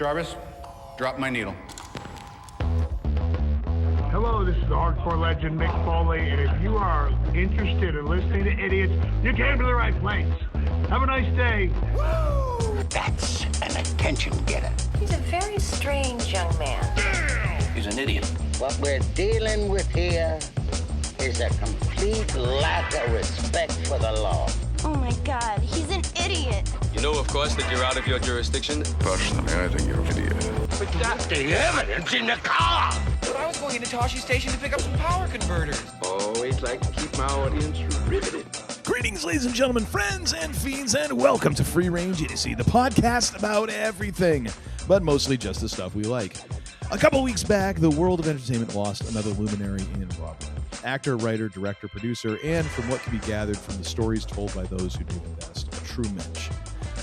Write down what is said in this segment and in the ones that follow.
Jarvis, drop my needle. Hello, this is the hardcore legend Mick Foley, and if you are interested in listening to idiots, you came to the right place. Have a nice day. Woo! That's an attention getter. He's a very strange young man. He's an idiot. What we're dealing with here is a complete lack of respect for the law. Oh my God, he's an idiot. You know, of course, that you're out of your jurisdiction. Personally, I think you're an idiot. But that's the evidence in the car. But I was going into Toshi Station to pick up some power converters. Always like to keep my audience riveted. Greetings, ladies and gentlemen, friends and fiends, and welcome to Free Range Idiocy, the podcast about everything, but mostly just the stuff we like. A couple weeks back, the world of entertainment lost another luminary in Rob Reiner. Actor, writer, director, producer, and from what can be gathered from the stories told by those who knew him best, a true mensch.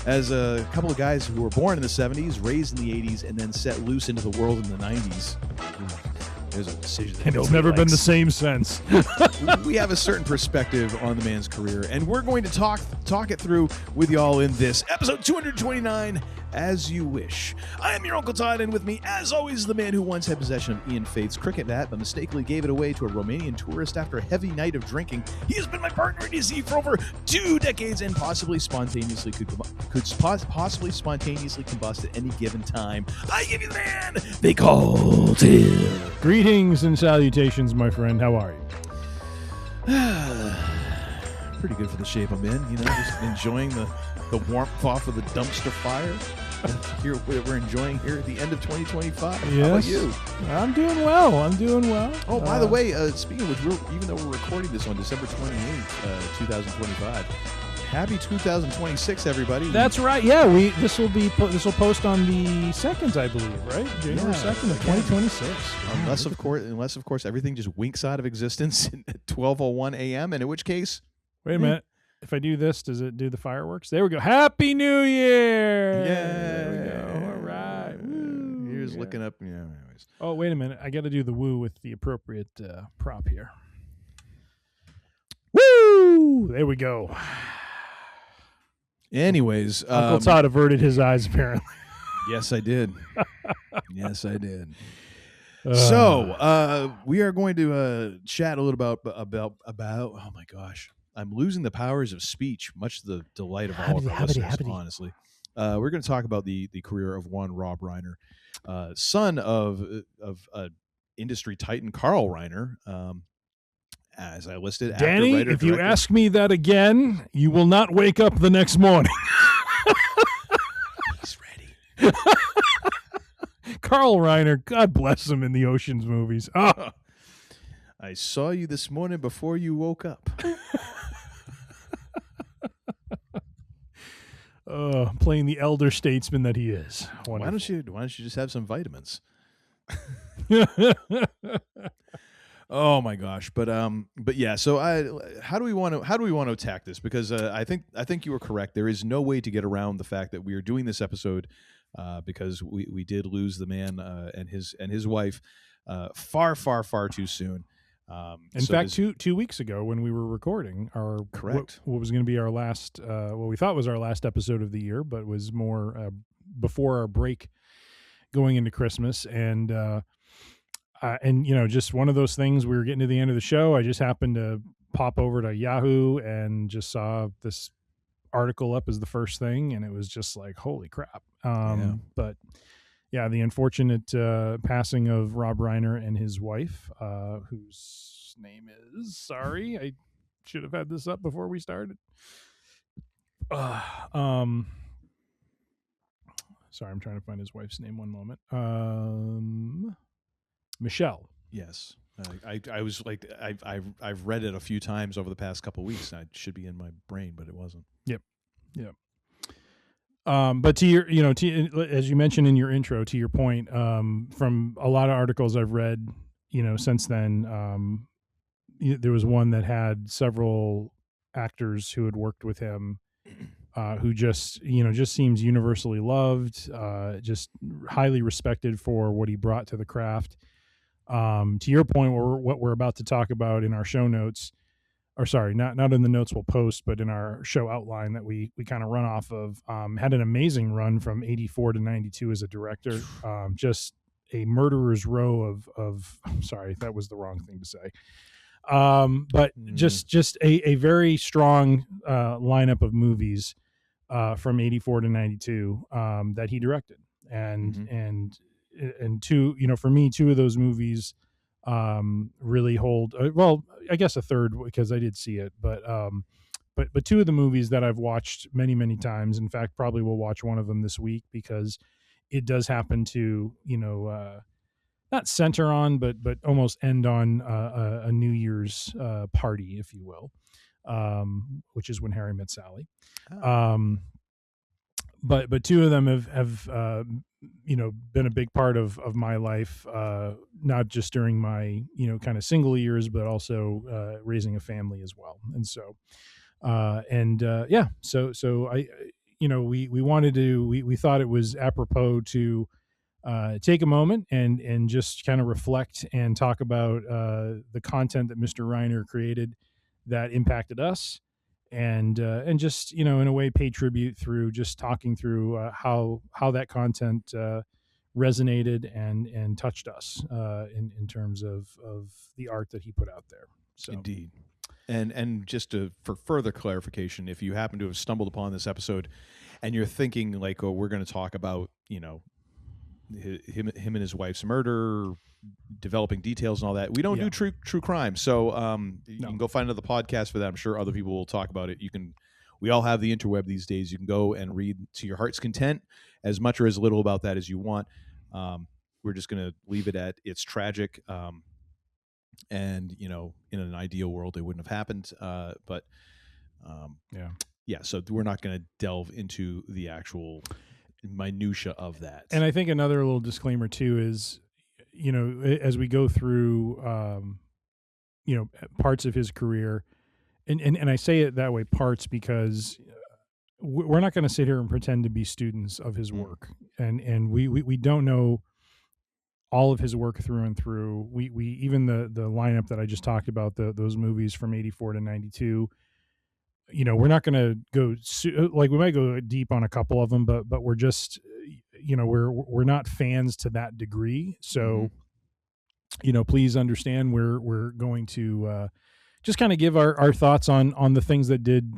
As a couple of guys who were born in the 70s, raised in the 80s, and then set loose into the world in the 90s, there's a decision that and it's never been the same since. We have a certain perspective on the man's career, and we're going to talk it through with y'all in this episode 229, As You Wish. I am your Uncle Todd, and with me, as always, the man who once had possession of Ian Faith's cricket bat, but mistakenly gave it away to a Romanian tourist after a heavy night of drinking. He has been my partner in Idiocy for over 2 decades, and possibly spontaneously could possibly spontaneously combust at any given time. I give you the man they call Tim. Greetings and salutations, my friend. How are you? Pretty good for the shape I'm in, just enjoying the warmth off of the dumpster fire here we're enjoying here at the end of 2025. Yes. How about you? I'm doing well. Oh, by the way, speaking of which, even though we're recording this on December 28th, 2025, happy 2026, everybody. That's right. Yeah, this will post on the 2nd, I believe, right? January 2nd of 2026. Unless of course everything just winks out of existence at 12:01 a.m. and in which case, wait a minute. If I do this, does it do the fireworks? There we go. Happy New Year! Yeah. There we go. All right. Woo. Here's looking up. Yeah. Anyways. Oh, wait a minute. I got to do the woo with the appropriate prop here. Woo! There we go. Anyways. Uncle Todd averted his eyes, apparently. Yes, I did. Yes, I did. So we are going to chat a little about. Oh my gosh. I'm losing the powers of speech, much to the delight of all of our listeners, honestly. We're going to talk about the career of one Rob Reiner, son of industry titan Carl Reiner, as I listed. Danny, actor, writer, if you director. ask me that again, you will not wake up the next morning. He's ready. Carl Reiner, God bless him in the Ocean's movies. Oh. I saw you this morning before you woke up. Playing the elder statesman that he is. Wonderful. Why don't you just have some vitamins? Oh my gosh. But yeah, so how do we want to attack this? Because I think you were correct. There is no way to get around the fact that we are doing this episode because we did lose the man and his wife far too soon. In fact, 2 weeks ago when we were recording our what was going to be our last, what we thought was our last episode of the year, but was more before our break going into Christmas, and just one of those things. We were getting to the end of the show. I just happened to pop over to Yahoo and just saw this article up as the first thing, and it was just like, holy crap! But. Yeah, the unfortunate passing of Rob Reiner and his wife, whose name is, sorry, I should have had this up before we started. Sorry, I'm trying to find his wife's name. One moment. Michelle. Yes. I was like, I've read it a few times over the past couple of weeks. It should be in my brain, but it wasn't. Yep. But to your, as you mentioned in your intro, to your point, from a lot of articles I've read, since then, there was one that had several actors who had worked with him, who just seems universally loved, just highly respected for what he brought to the craft. To your point, what we're about to talk about in our show notes or sorry, not in the notes we'll post, but in our show outline that we kind of run off of, had an amazing run from 84 to 92 as a director. Just a murderer's row of sorry, that was the wrong thing to say. But just a very strong lineup of movies from 84 to 92 that he directed. And two, for me, two of those movies really hold, well, I guess a third because I did see it, but two of the movies that I've watched many, many times. In fact, probably will watch one of them this week because it does happen to, not center on, but almost end on a New Year's party, if you will, which is When Harry Met Sally. But two of them have been a big part of my life, not just during my kind of single years, but also raising a family as well. And so so I we wanted to, we thought it was apropos to take a moment and just kind of reflect and talk about the content that Mr. Reiner created that impacted us, and just in a way pay tribute through just talking through how that content resonated and touched us in terms of the art that he put out there. So indeed. And just for further clarification, if you happen to have stumbled upon this episode and you're thinking like, oh, we're going to talk about him and his wife's murder, developing details and all that, we don't do true crime. So you can go find another podcast for that. I'm sure other people will talk about it. We all have the interweb these days. You can go and read to your heart's content as much or as little about that as you want. We're just going to leave it at it's tragic. And in an ideal world it wouldn't have happened. So we're not going to delve into the actual minutia of that. And I think another little disclaimer too is, as we go through, parts of his career, and I say it that way, parts, because we're not going to sit here and pretend to be students of his work, and we don't know all of his work through and through. We even the lineup that I just talked about, those movies from 84 to 92. We're not going to go we might go deep on a couple of them, but we're just, we're not fans to that degree. So, please understand we're going to just kind of give our thoughts on the things that did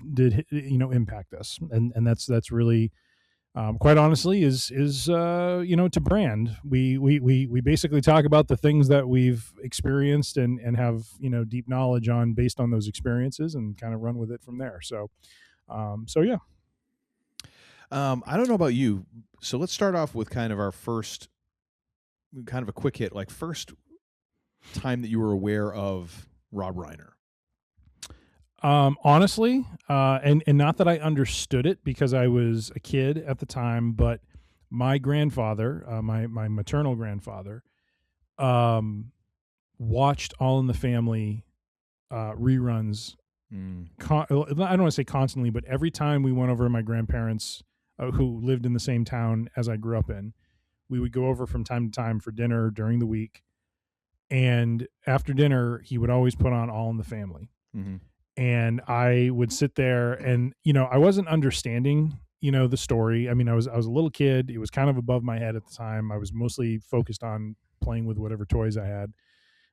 impact us, and that's really. Quite honestly, is to brand. We basically talk about the things that we've experienced and have deep knowledge on based on those experiences, and kind of run with it from there. So, yeah. I don't know about you, so let's start off with kind of our first, kind of a quick hit, like first time that you were aware of Rob Reiner. Honestly, and not that I understood it because I was a kid at the time, but my grandfather, my maternal grandfather, watched All in the Family reruns. I don't want to say constantly, but every time we went over to my grandparents, who lived in the same town as I grew up in, we would go over from time to time for dinner during the week. And after dinner, he would always put on All in the Family. Mm-hmm. And I would sit there and, I wasn't understanding, the story. I mean, I was a little kid. It was kind of above my head at the time. I was mostly focused on playing with whatever toys I had,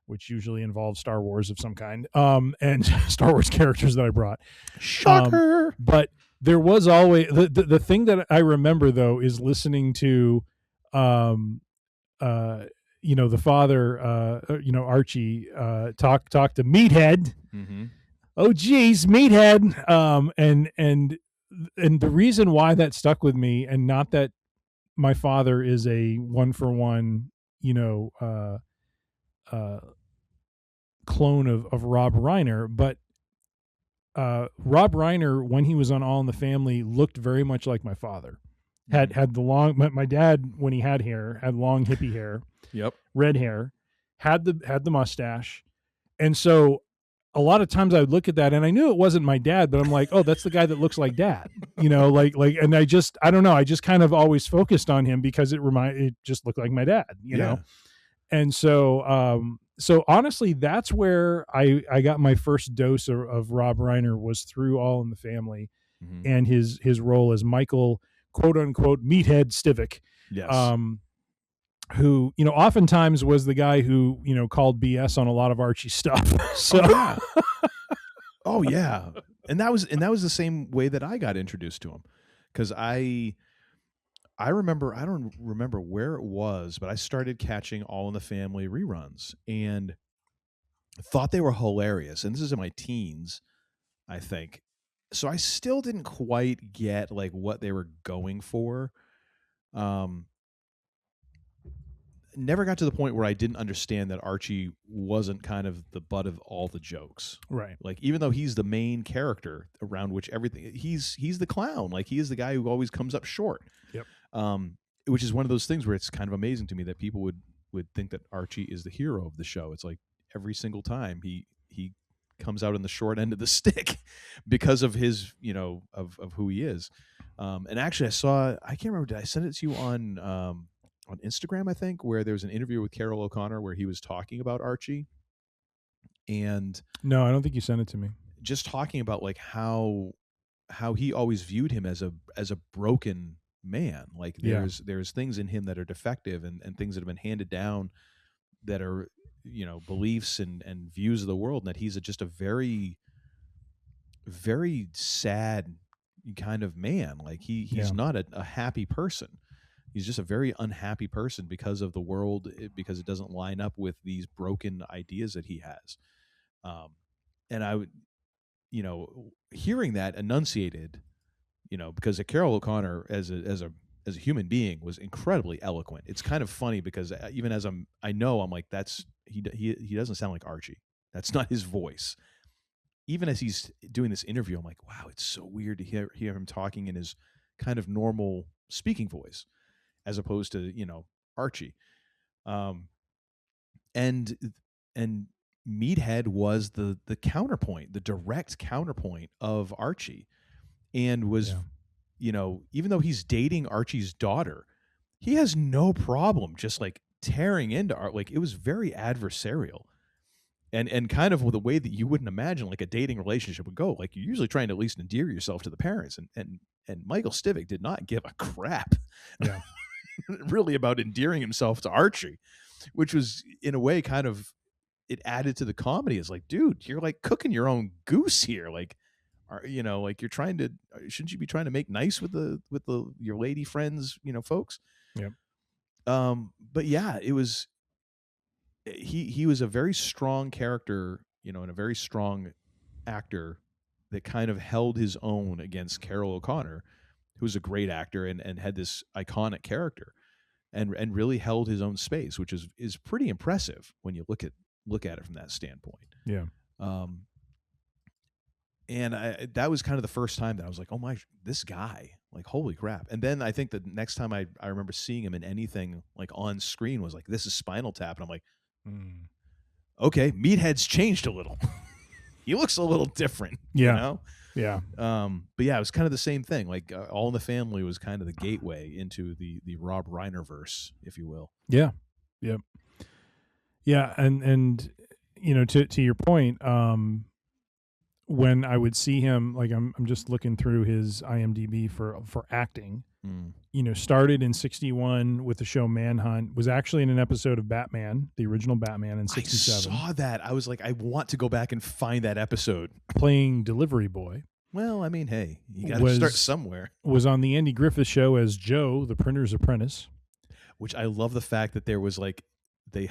which usually involved Star Wars of some kind, and Star Wars characters that I brought. Shocker. But there was always the thing that I remember though is listening to, the father, Archie, talk to Meathead. Mm-hmm. Oh geez, Meathead. And the reason why that stuck with me, and not that my father is a 1-for-1, clone of Rob Reiner, but Rob Reiner, when he was on All in the Family, looked very much like my father. Had the long, my dad, when he had hair, had long hippie hair. Yep. Red hair, had the mustache. And so a lot of times I would look at that and I knew it wasn't my dad, but I'm like, oh, that's the guy that looks like dad, and I don't know. I just kind of always focused on him because it just looked like my dad, you know? And so, so honestly, that's where I got my first dose of Rob Reiner, was through All in the Family, and his role as Michael, quote unquote, Meathead Stivic. Yes. Who, oftentimes was the guy who, called BS on a lot of Archie stuff. So Oh yeah. And that was the same way that I got introduced to him. Because I remember, I don't remember where it was, but I started catching All in the Family reruns and thought they were hilarious. And this is in my teens, I think. So I still didn't quite get like what they were going for. Never got to the point where I didn't understand that Archie wasn't kind of the butt of all the jokes. Right. Like, even though he's the main character around which everything, he's the clown. Like, he is the guy who always comes up short. Yep. Which is one of those things where it's kind of amazing to me that people would think that Archie is the hero of the show. It's like every single time he comes out in the short end of the stick because of his, of who he is. And actually I can't remember, did I send it to you on Instagram, I think, where there was an interview with Carol O'Connor where he was talking about Archie. And no, I don't think you sent it to me. Just talking about like how he always viewed him as a broken man. Like there's things in him that are defective and things that have been handed down that are, beliefs and views of the world, and that he's just a very, very sad kind of man. Like he's not a happy person. He's just a very unhappy person because of the world, because it doesn't line up with these broken ideas that he has. And I would, hearing that enunciated, because Carol O'Connor as a human being was incredibly eloquent. It's kind of funny because even as I'm like, he doesn't sound like Archie. That's not his voice. Even as he's doing this interview, I'm like, wow, it's so weird to hear him talking in his kind of normal speaking voice, as opposed to, Archie. And Meathead was the counterpoint, the direct counterpoint of Archie, and was, even though he's dating Archie's daughter, he has no problem just like tearing into Art. Like, it was very adversarial. And kind of the way that you wouldn't imagine like a dating relationship would go. Like, you're usually trying to at least endear yourself to the parents. And Michael Stivic did not give a crap. Yeah. Really about endearing himself to Archie, which was in a way kind of, it added to the comedy. It's like, dude, you're like cooking your own goose here. Like, like you're shouldn't you be trying to make nice with your lady friends, folks? Yep. But yeah, it was, he was a very strong character, and a very strong actor that kind of held his own against Carol O'Connor, who's a great actor and had this iconic character, and really held his own space, which is pretty impressive when you look at it from that standpoint. Yeah. And that was kind of the first time that I was like, oh my, this guy, like, holy crap. And then I think the next time I remember seeing him in anything like on screen was like, this is Spinal Tap. And I'm like, okay, Meathead's changed a little. He looks a little different, Yeah. Yeah. But yeah, it was kind of the same thing. Like, All in the Family was kind of the gateway into the Rob Reiner verse, if you will. Yeah. Yep. Yeah. And, to your point, when I would see him, like I'm just looking through his IMDb for acting, started in 1961 with the show Manhunt, was actually in an episode of Batman, the original Batman in 1967. I saw that. I was like, I want to go back and find that episode. Playing delivery boy. Well, I mean, hey, you got to start somewhere. Was on the Andy Griffith Show as Joe, the printer's apprentice. Which I love the fact that there was like, they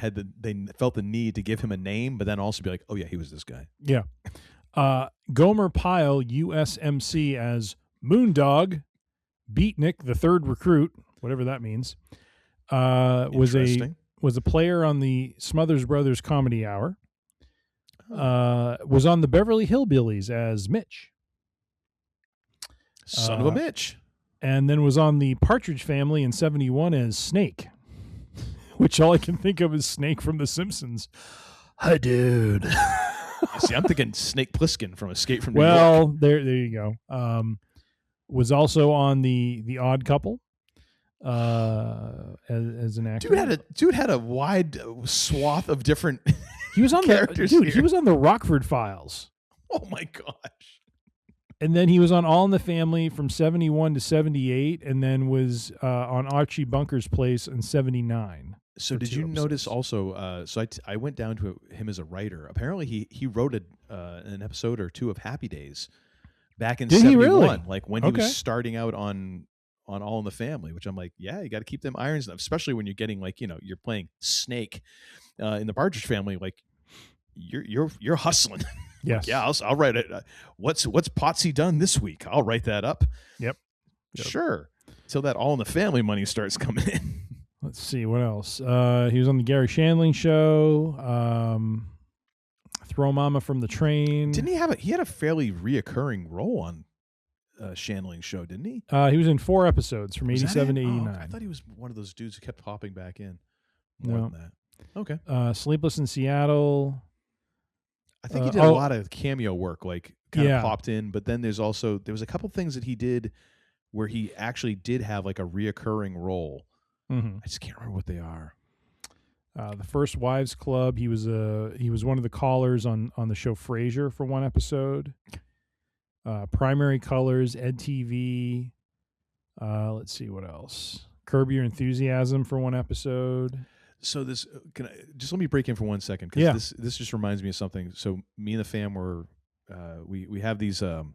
felt the need to give him a name, but then also be like, oh yeah, he was this guy. Yeah. Gomer Pyle, USMC as Moondog, Beatnik, the third recruit, whatever that means, was a player on the Smothers Brothers Comedy Hour. Was on the Beverly Hillbillies as Mitch. Son of a Mitch. And then was on the Partridge Family in 1971 as Snake, which all I can think of is Snake from The Simpsons. Hi, dude. See, I'm thinking Snake Plissken from Escape from New York. Well, there you go. Was also on the Odd Couple as an actor. Dude had a wide swath of different He was on he was on the Rockford Files. Oh my gosh. And then he was on All in the Family from 71 to 78, and then was on Archie Bunker's Place in 79. So did you notice also, I went down to him as a writer. Apparently he wrote an episode or two of Happy Days back in 71, really? like when he was starting out on All in the Family, which I'm like, yeah, you got to keep them irons up, especially when you're getting like, you're playing Snake in the Partridge Family, like you're hustling. Yes. Yeah, I'll write it. What's Potsy done this week? I'll write that up. Yep. Sure. Till that All in the Family money starts coming in. Let's see what else. He was on the Gary Shandling show. Throw Mama from the Train. Didn't he had a fairly reoccurring role on Shandling's show, didn't he? He was in 4 episodes from 87 to 89. I thought he was one of those dudes who kept popping back in. No. Than that. Okay. Sleepless in Seattle. I think he did a lot of cameo work, like kind of popped in, but then there was a couple things that he did where he actually did have like a reoccurring role. Mm-hmm. I just can't remember what they are. The First Wives Club. He was one of the callers on the show Frasier for one episode. Primary Colors, EdTV. Let's see what else. Curb Your Enthusiasm for one episode. So this let me break in for 1 second, because this just reminds me of something. So me and the fam were we have these like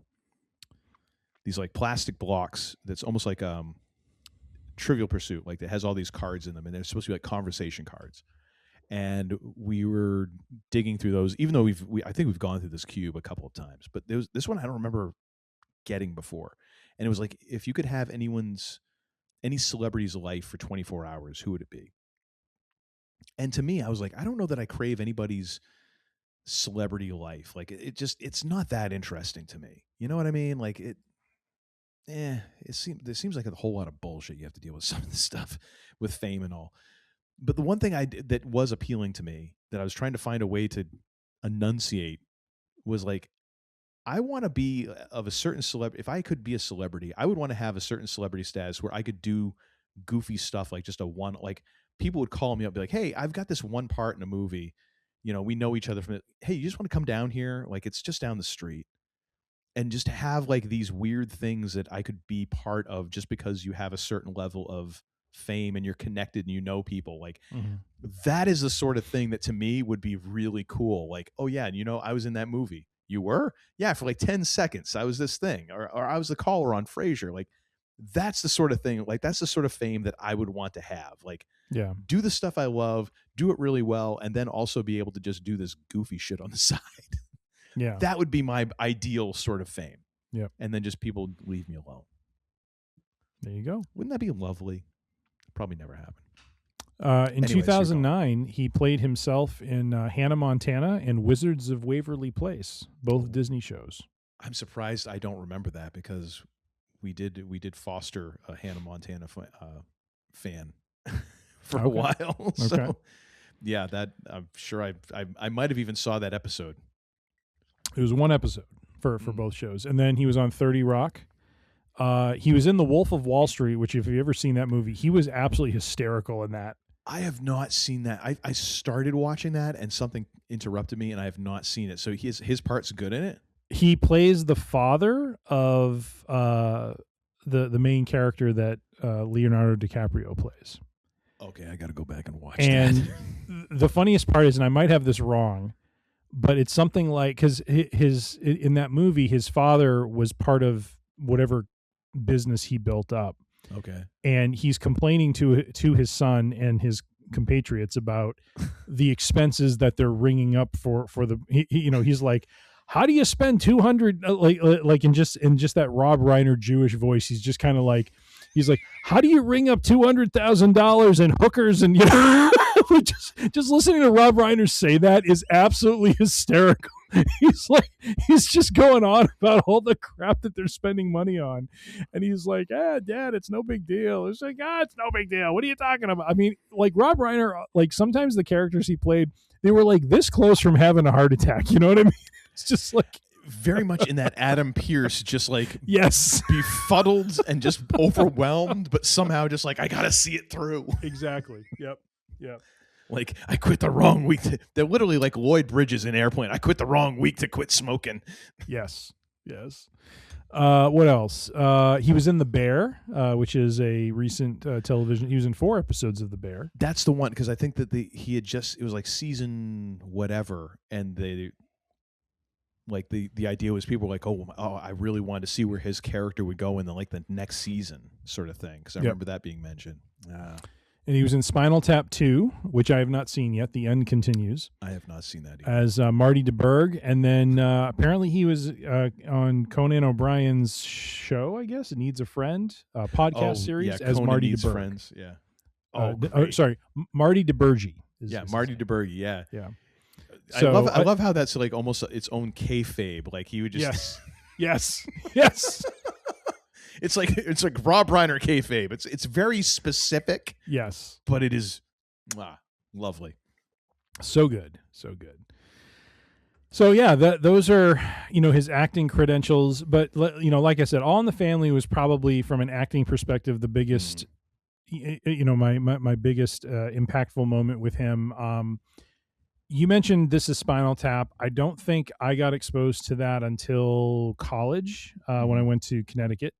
plastic blocks that's almost like Trivial Pursuit, like that has all these cards in them, and they're supposed to be like conversation cards. And we were digging through those, even though I think we've gone through this cube a couple of times, but this one I don't remember getting before. And it was like, if you could have any celebrity's life for 24 hours, who would it be? And to me, I was like, I don't know that I crave anybody's celebrity life. Like it's not that interesting to me. You know what I mean? Like there seems like a whole lot of bullshit you have to deal with some of this stuff with fame and all. But the one thing that was appealing to me, that I was trying to find a way to enunciate, was like, I want to be of a certain celebrity. If I could be a celebrity, I would want to have a certain celebrity status where I could do goofy stuff, like just like people would call me up and be like, hey, I've got this one part in a movie. We know each other from it. Hey, you just want to come down here? Like, it's just down the street. And just have like these weird things that I could be part of just because you have a certain level of fame and you're connected and you know people. Like that is the sort of thing that to me would be really cool. Like, oh yeah, and I was in that movie. You were? Yeah, for like 10 seconds. I was this thing. Or I was the caller on Frasier. Like, that's the sort of thing, like that's the sort of fame that I would want to have. Like, do the stuff I love, do it really well, and then also be able to just do this goofy shit on the side. Yeah. That would be my ideal sort of fame. Yeah. And then just people leave me alone. There you go. Wouldn't that be lovely? Probably never In happened. Anyways, 2009, he played himself in Hannah Montana and Wizards of Waverly Place, both Disney shows. I'm surprised I don't remember that, because we did foster a Hannah Montana fan for a while. So yeah, that I'm sure I might have even saw that episode. It was one episode for both shows. And then he was on 30 Rock. He was in The Wolf of Wall Street, which if you've ever seen that movie, he was absolutely hysterical in that. I have not seen that. I started watching that and something interrupted me and I have not seen it. So his part's good in it? He plays the father of the main character that Leonardo DiCaprio plays. Okay, I got to go back and watch and that. The funniest part is, and I might have this wrong, but it's something like, because in that movie, his father was part of whatever business he built up. Okay. And he's complaining to his son and his compatriots about the expenses that they're ringing up for the, he's like, how do you spend 200 like in just that Rob Reiner Jewish voice? He's just kind of like, he's like, how do you ring up $200,000 in hookers? And just listening to Rob Reiner say that is absolutely hysterical. He's just going on about all the crap that they're spending money on. And he's like, Dad, it's no big deal. It's like, it's no big deal. What are you talking about? I mean, like Rob Reiner, like sometimes the characters he played, they were like this close from having a heart attack. You know what I mean? It's just like very much in that Adam Pearce, just like yes, befuddled and just overwhelmed, but somehow just like, I got to see it through. Exactly. Yep. Like, I quit the wrong week. They're literally like Lloyd Bridges in Airplane. I quit the wrong week to quit smoking. Yes. What else? He was in The Bear, which is a recent television. He was in 4 episodes of The Bear. That's the one, because I think that it was like season whatever, and the idea was people were like, oh, I really wanted to see where his character would go in the next season sort of thing, because I remember that being mentioned. And he was in Spinal Tap 2, which I have not seen yet. The End Continues. I have not seen that either. As Marty DeBerg. And then apparently he was on Conan O'Brien's show, I guess, It Needs a Friend, podcast series, as Conan Marty Needs DeBerg. Friends, yeah. Sorry, Marty DeBergy. Marty DeBerg, yeah. Yeah. So, I love how that's like almost its own kayfabe. Like, he would just... Yes. It's like Rob Reiner kayfabe. It's very specific. Yes, but it is lovely. So good. So yeah, those are his acting credentials. But like I said, All in the Family was probably, from an acting perspective, the biggest. My biggest impactful moment with him. You mentioned This Is Spinal Tap. I don't think I got exposed to that until college when I went to Connecticut.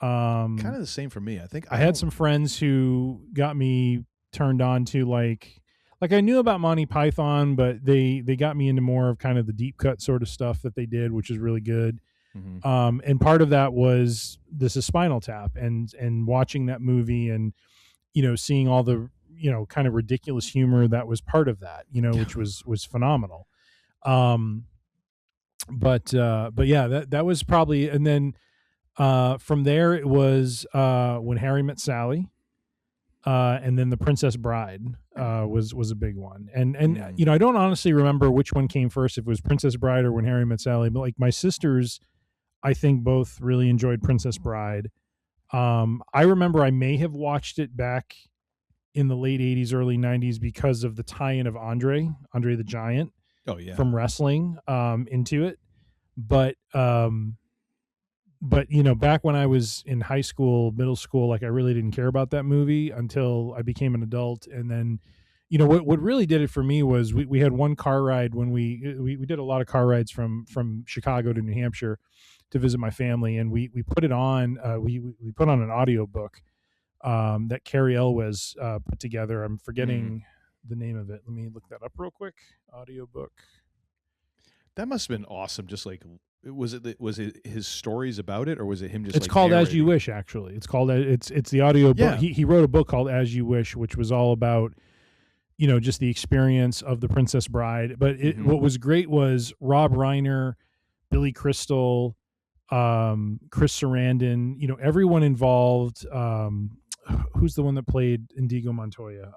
Kind of the same for me. I think I had some friends who got me turned on to like I knew about Monty Python, but they got me into more of kind of the deep cut sort of stuff that they did, which is really good. Mm-hmm. And part of that was This Is Spinal Tap, and watching that movie, and seeing all the kind of ridiculous humor that was part of that, which was phenomenal. But yeah, that was probably, and then. From there, it was When Harry Met Sally, and then The Princess Bride was a big one. And I don't honestly remember which one came first, if it was Princess Bride or When Harry Met Sally. But like my sisters, I think both really enjoyed Princess Bride. I remember I may have watched it back in the late 80s, early 90s because of the tie-in of Andre the Giant. Oh yeah, from wrestling into it, but back when I was in high school, middle school, like I really didn't care about that movie until I became an adult. And then, what really did it for me was we had one car ride when we did a lot of car rides from Chicago to New Hampshire to visit my family. And we put it on, we put on an audiobook that Carrie Elwes put together. I'm forgetting the name of it. Let me look that up real quick. Audiobook. That must have been awesome. Just like, was it his stories about it, or was it him just? It's called narrating? As You Wish. Actually, it's called it's the audio book. He wrote a book called As You Wish, which was all about just the experience of the Princess Bride. But what was great was Rob Reiner, Billy Crystal, Chris Sarandon. Everyone involved. Who's the one that played Indigo Montoya?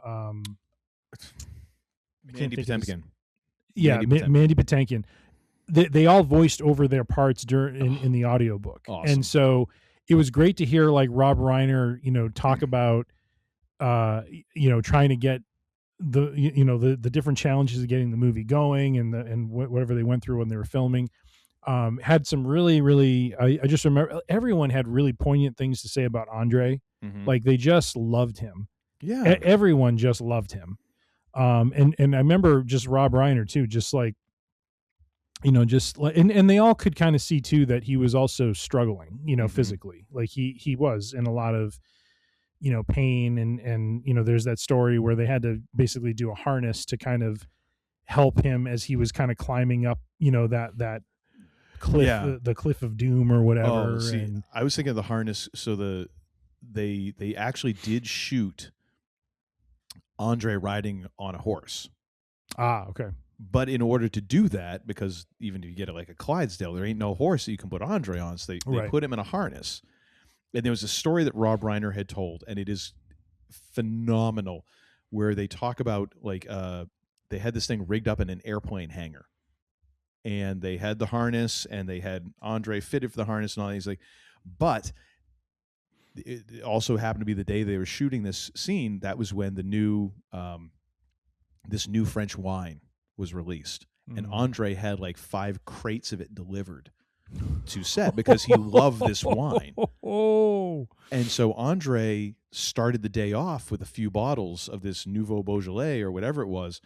Mandy Patinkin. Yeah, Mandy Patinkin. They all voiced over their parts in the audiobook. Awesome. And so it was great to hear like Rob Reiner, talk about, trying to get the different challenges of getting the movie going and whatever they went through when they were filming. Had some really, really, I just remember everyone had really poignant things to say about Andre. Mm-hmm. Like they just loved him. Yeah. Everyone just loved him. And I remember just Rob Reiner too, just like, just like, and they all could kind of see too that he was also struggling, physically. Like he was in a lot of, pain, and there's that story where they had to basically do a harness to kind of help him as he was kind of climbing up, that cliff, the cliff of doom or whatever. Oh, see, I was thinking of the harness. So they actually did shoot Andre riding on a horse. Okay. But in order to do that, because even if you get it like a Clydesdale, there ain't no horse that you can put Andre on. So they put him in a harness. And there was a story that Rob Reiner had told, and it is phenomenal, where they talk about like they had this thing rigged up in an airplane hangar. And they had the harness, and they had Andre fitted for the harness and all that. He's like, but it also happened to be the day they were shooting this scene. That was when the new this new French wine was released, and Andre had like 5 crates of it delivered to set because he loved this wine. Oh, And so Andre started the day off with a few bottles of this Nouveau Beaujolais or whatever it was.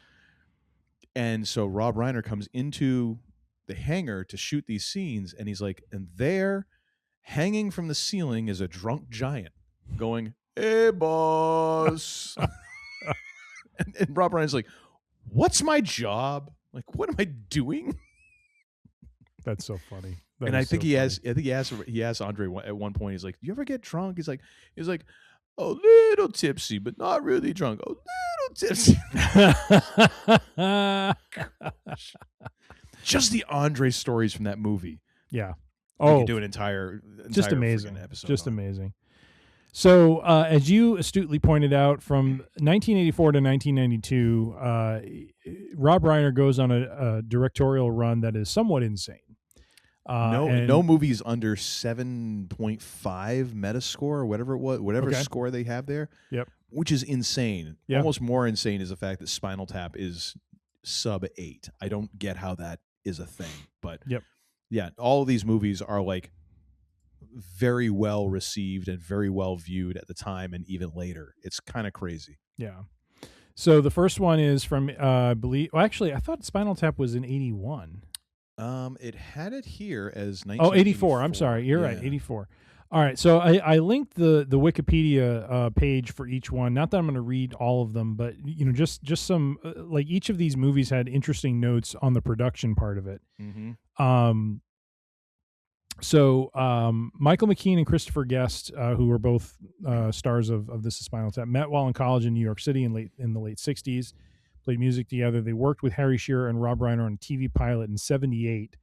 And so Rob Reiner comes into the hangar to shoot these scenes, and he's like, and there, hanging from the ceiling, is a drunk giant going, "Hey, boss." and Rob Reiner's like, "What's my job? Like, what am I doing?" that's so funny. And I think he asked Andre at one point. He's like, "Do you ever get drunk?" He's like, "A little tipsy, but not really drunk. A little tipsy." Just the Andre stories from that movie. Yeah. We could do an entire just amazing episode. Just on. amazing. So, as you astutely pointed out, from 1984 to 1992, Rob Reiner goes on a directorial run that is somewhat insane. No movies under 7.5 Metascore or whatever it was, whatever score they have there. Yep. Which is insane. Yeah. Almost more insane is the fact that Spinal Tap is sub 8. I don't get how that is a thing, but yeah, all of these movies are like very well received and very well viewed at the time and even later. It's kind of crazy. Yeah. So the first one is from I believe. Well, actually, I thought Spinal Tap was in 81. It had it here as 84. I'm sorry. You're right. 84. All right. So I linked the Wikipedia page for each one. Not that I'm going to read all of them, but just some like each of these movies had interesting notes on the production part of it. Mm-hmm. So Michael McKean and Christopher Guest, who were both stars of This Is Spinal Tap, met while in college in New York City in the late 60s. Played music together. They worked with Harry Shearer and Rob Reiner on a TV pilot in 78.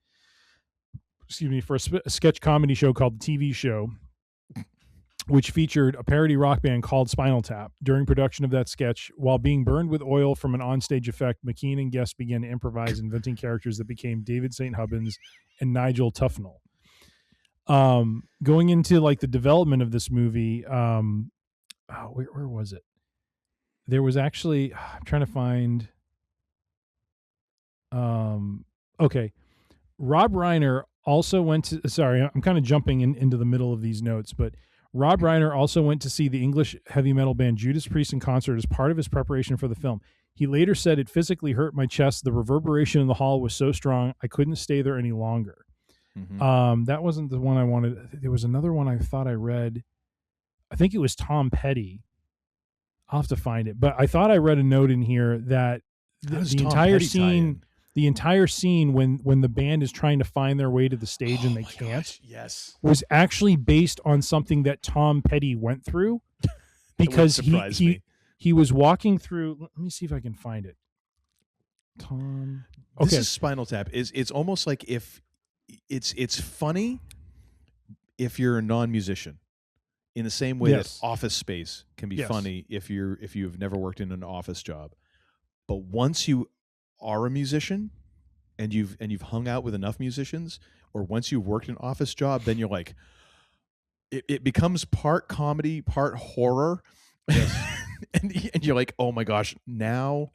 Excuse me, for a sketch comedy show called The TV Show, which featured a parody rock band called Spinal Tap. During production of that sketch, while being burned with oil from an onstage effect, McKean and Guest began to improvise, inventing characters that became David St. Hubbins and Nigel Tufnell. Going into like the development of this movie, where was it? There was actually, I'm trying to find. Okay, Rob Reiner also went to. Sorry, I'm kind of jumping into the middle of these notes, but Rob Reiner also went to see the English heavy metal band Judas Priest in concert as part of his preparation for the film. He later said, "It physically hurt my chest. The reverberation in the hall was so strong, I couldn't stay there any longer." Mm-hmm. That wasn't the one I wanted. There was another one I thought I read. I think it was Tom Petty. I'll have to find it, but I thought I read a note in here that the entire scene when the band is trying to find their way to the stage and they can't, was actually based on something that Tom Petty went through, because he was walking through. Let me see if I can find it. This is Spinal Tap. It's almost like if it's funny if you're a non-musician. In the same way that Office Space can be funny if you've never worked in an office job, but once you are a musician and you've hung out with enough musicians, or once you've worked an office job, then you're like, it becomes part comedy, part horror, and you're like, oh my gosh, now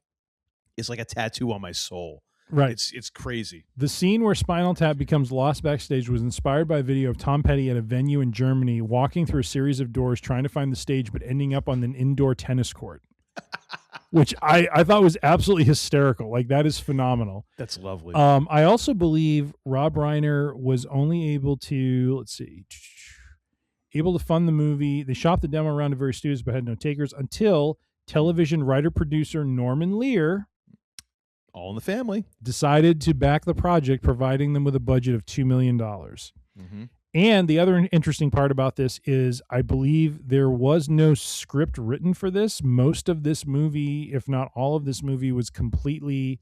it's like a tattoo on my soul. Right. It's crazy. The scene where Spinal Tap becomes lost backstage was inspired by a video of Tom Petty at a venue in Germany walking through a series of doors trying to find the stage, but ending up on an indoor tennis court, which I thought was absolutely hysterical. Like, that is phenomenal. That's lovely. I also believe Rob Reiner was only able to, fund the movie. They shopped the demo around to various studios but had no takers until television writer-producer Norman Lear, all in the family, decided to back the project, providing them with a budget of $2 million. Mm-hmm. And the other interesting part about this is I believe there was no script written for this. Most of this movie, if not all of this movie, was completely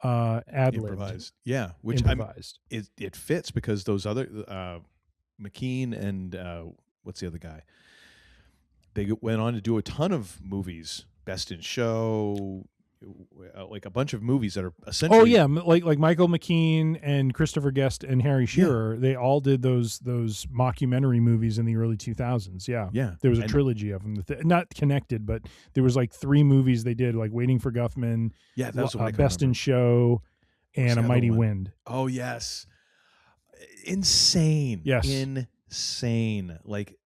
ad-libbed. Improvised. Yeah, which improvised. It fits because those other McKean and what's the other guy? They went on to do a ton of movies, Best in Show, like a bunch of movies that are essentially. Oh yeah, like Michael McKean and Christopher Guest and Harry Shearer. Yeah. They all did those mockumentary movies in the early 2000s. Yeah, yeah. There was a trilogy of them, not connected, but there was like 3 movies they did, like Waiting for Guffman. Yeah, that was Best in Show, and A Mighty Wind. Oh yes, insane. Yes. Insane. Like,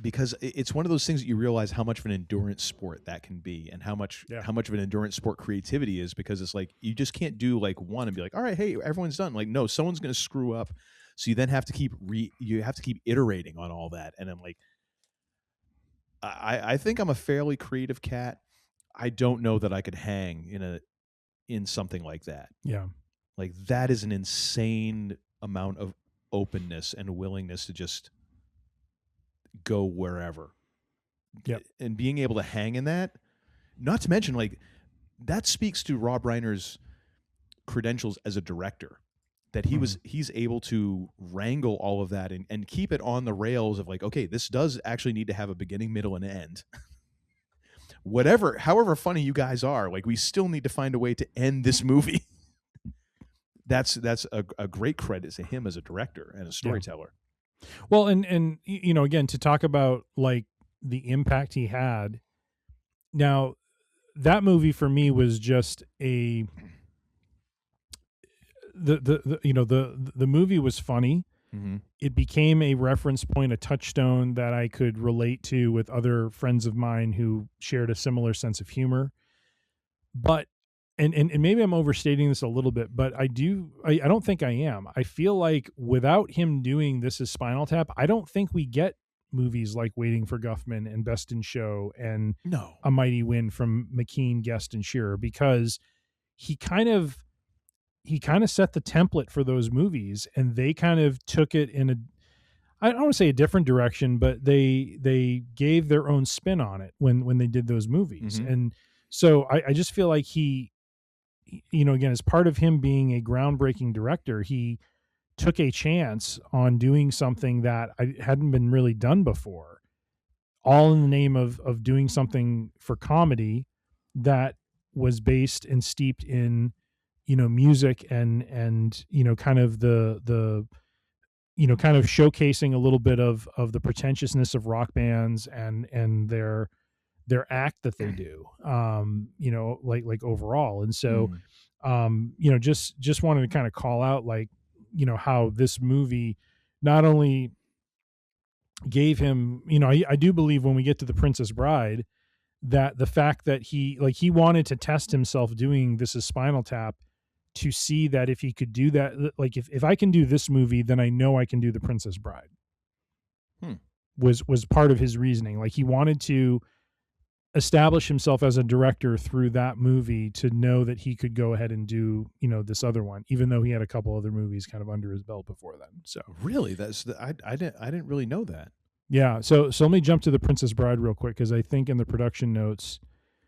because it's one of those things that you realize how much of an endurance sport that can be, and how much of an endurance sport creativity is, because it's like you just can't do like one and be like, all right, hey, everyone's done. Like, no, someone's going to screw up, so you then have to keep iterating on all that. And I'm like, I think I'm a fairly creative cat. I don't know that I could hang in something like that. Yeah, like that is an insane amount of openness and willingness to just go wherever. Yep. And being able to hang in that, not to mention, like, that speaks to Rob Reiner's credentials as a director, that he's able to wrangle all of that and keep it on the rails of like, okay, this does actually need to have a beginning, middle, and end. However funny you guys are, like, we still need to find a way to end this movie. That's a great credit to him as a director and a storyteller. Yeah. Well, and you know, again, to talk about like the impact he had. Now, that movie for me was just the movie was funny. Mm-hmm. It became a reference point, a touchstone that I could relate to with other friends of mine who shared a similar sense of humor. But and maybe I'm overstating this a little bit, but I don't think I am. I feel like without him doing This Is Spinal Tap, I don't think we get movies like Waiting for Guffman and Best in Show and A Mighty Wind from McKean, Guest, and Shearer, because he kind of set the template for those movies, and they kind of took it in I don't want to say a different direction, but they gave their own spin on it when they did those movies. Mm-hmm. And so I just feel like he, you know, again, as part of him being a groundbreaking director, he took a chance on doing something that hadn't been really done before, all in the name of doing something for comedy that was based and steeped in, you know, music and you know, kind of the you know, kind of showcasing a little bit of the pretentiousness of rock bands and their act that they do, you know, like overall. And so, you know, just wanted to kind of call out, like, you know, how this movie not only gave him, you know, I do believe when we get to The Princess Bride, that the fact that he wanted to test himself doing This Is Spinal Tap to see that if he could do that, like if I can do this movie, then I know I can do The Princess Bride. Was part of his reasoning. Like, he wanted to establish himself as a director through that movie to know that he could go ahead and do, you know, this other one, even though he had a couple other movies kind of under his belt before then. So really, I didn't really know that. Yeah. So let me jump to The Princess Bride real quick, because I think in the production notes,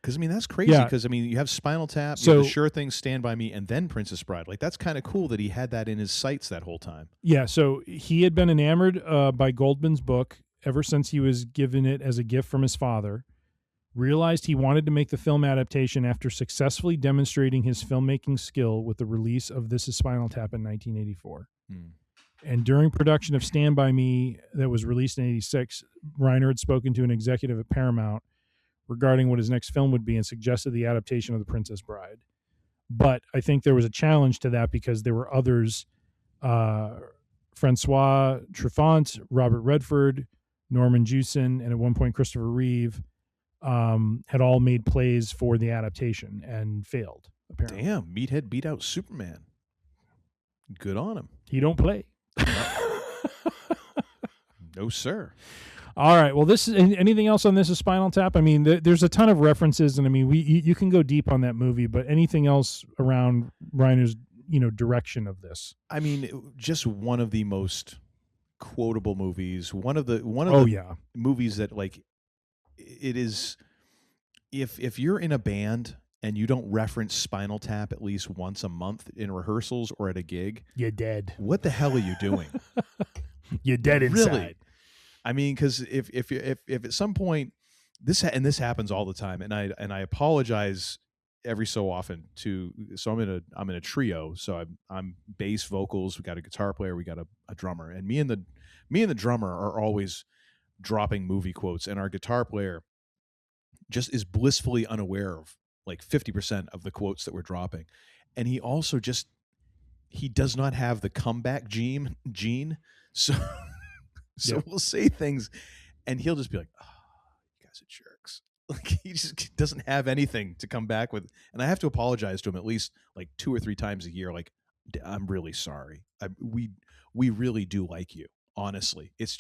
because I mean, that's crazy. Because I mean, you have Spinal Tap, you have the Sure Thing, Stand By Me, and then Princess Bride. Like, that's kind of cool that he had that in his sights that whole time. Yeah. So he had been enamored by Goldman's book ever since he was given it as a gift from his father. Realized he wanted to make the film adaptation after successfully demonstrating his filmmaking skill with the release of This Is Spinal Tap in 1984. And during production of Stand By Me, that was released in 86, Reiner had spoken to an executive at Paramount regarding what his next film would be and suggested the adaptation of The Princess Bride. But I think there was a challenge to that because there were others, Francois Truffaut, Robert Redford, Norman Jewison, and at one point Christopher Reeve, had all made plays for the adaptation and failed, apparently. Damn, Meathead beat out Superman. Good on him. He don't play. No, sir. All right. Well, this is anything else on This Is Spinal Tap? I mean, there's a ton of references, and I mean, you can go deep on that movie, but anything else around Reiner's, you know, direction of this? I mean, just one of the most quotable movies. One of the movies that, like, it is, if you're in a band and you don't reference Spinal Tap at least once a month in rehearsals or at a gig, you're dead. What the hell are you doing? You're dead inside. Really? I mean, because if at some point this happens all the time, and I apologize every so often so I'm in a trio, so I'm bass, vocals, we got a guitar player, we got a drummer, and me and the drummer are always dropping movie quotes, and our guitar player just is blissfully unaware of like 50% of the quotes that we're dropping. And he also just he does not have the comeback gene. So we'll say things, and he'll just be like, "Oh, you guys are jerks." Like he just doesn't have anything to come back with, and I have to apologize to him at least like 2 or 3 times a year. Like, I'm really sorry. We really do like you. Honestly, it's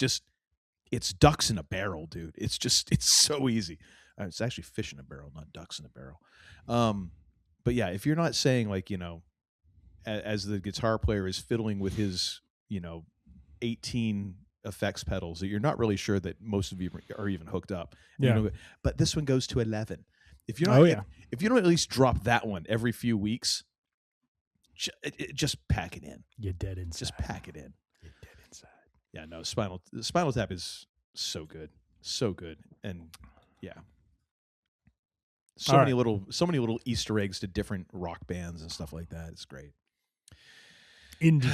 ducks in a barrel, dude. It's so easy. It's actually fish in a barrel, not ducks in a barrel. But yeah, if you're not saying like, as the guitar player is fiddling with his, 18 effects pedals, that you're not really sure that most of you are even hooked up. Yeah. But this one goes to 11. If you're not, if you don't at least drop that one every few weeks, just pack it in. You're dead inside. Just pack it in. You're dead inside. Yeah, no, Spinal Tap is so good, and yeah, so many little Easter eggs to different rock bands and stuff like that. It's great. Indeed.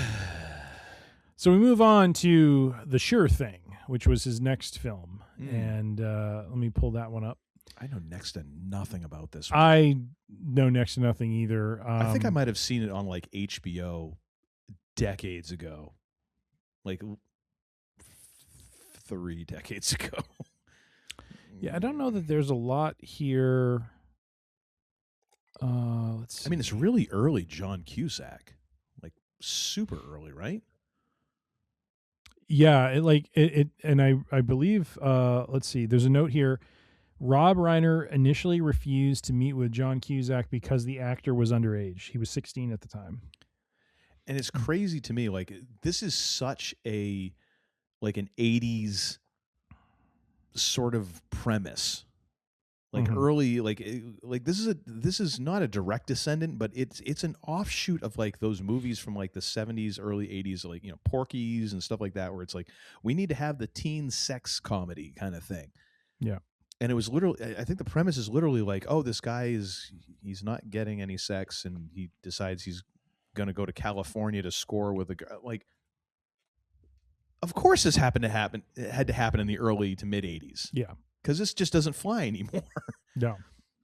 So we move on to The Sure Thing, which was his next film, and let me pull that one up. I know next to nothing about this one. I know next to nothing either. I think I might have seen it on like HBO decades ago, like 3 decades ago. Yeah, I don't know that there's a lot here. Let's see. I mean, it's really early John Cusack, like super early, right? Yeah, and I believe. Let's see. There's a note here. Rob Reiner initially refused to meet with John Cusack because the actor was underage. He was 16 at the time. And it's crazy to me. Like, this is such an 80s sort of premise. Like early, like this is not a direct descendant, but it's an offshoot of like those movies from like the 70s, early 80s, like, Porky's and stuff like that, where it's like, we need to have the teen sex comedy kind of thing. Yeah. And it was literally, I think the premise is literally like, oh, this guy he's not getting any sex, and he decides he's going to go to California to score with a girl. Like, of course this had to happen in the early to mid 80s. Yeah. Because this just doesn't fly anymore. No.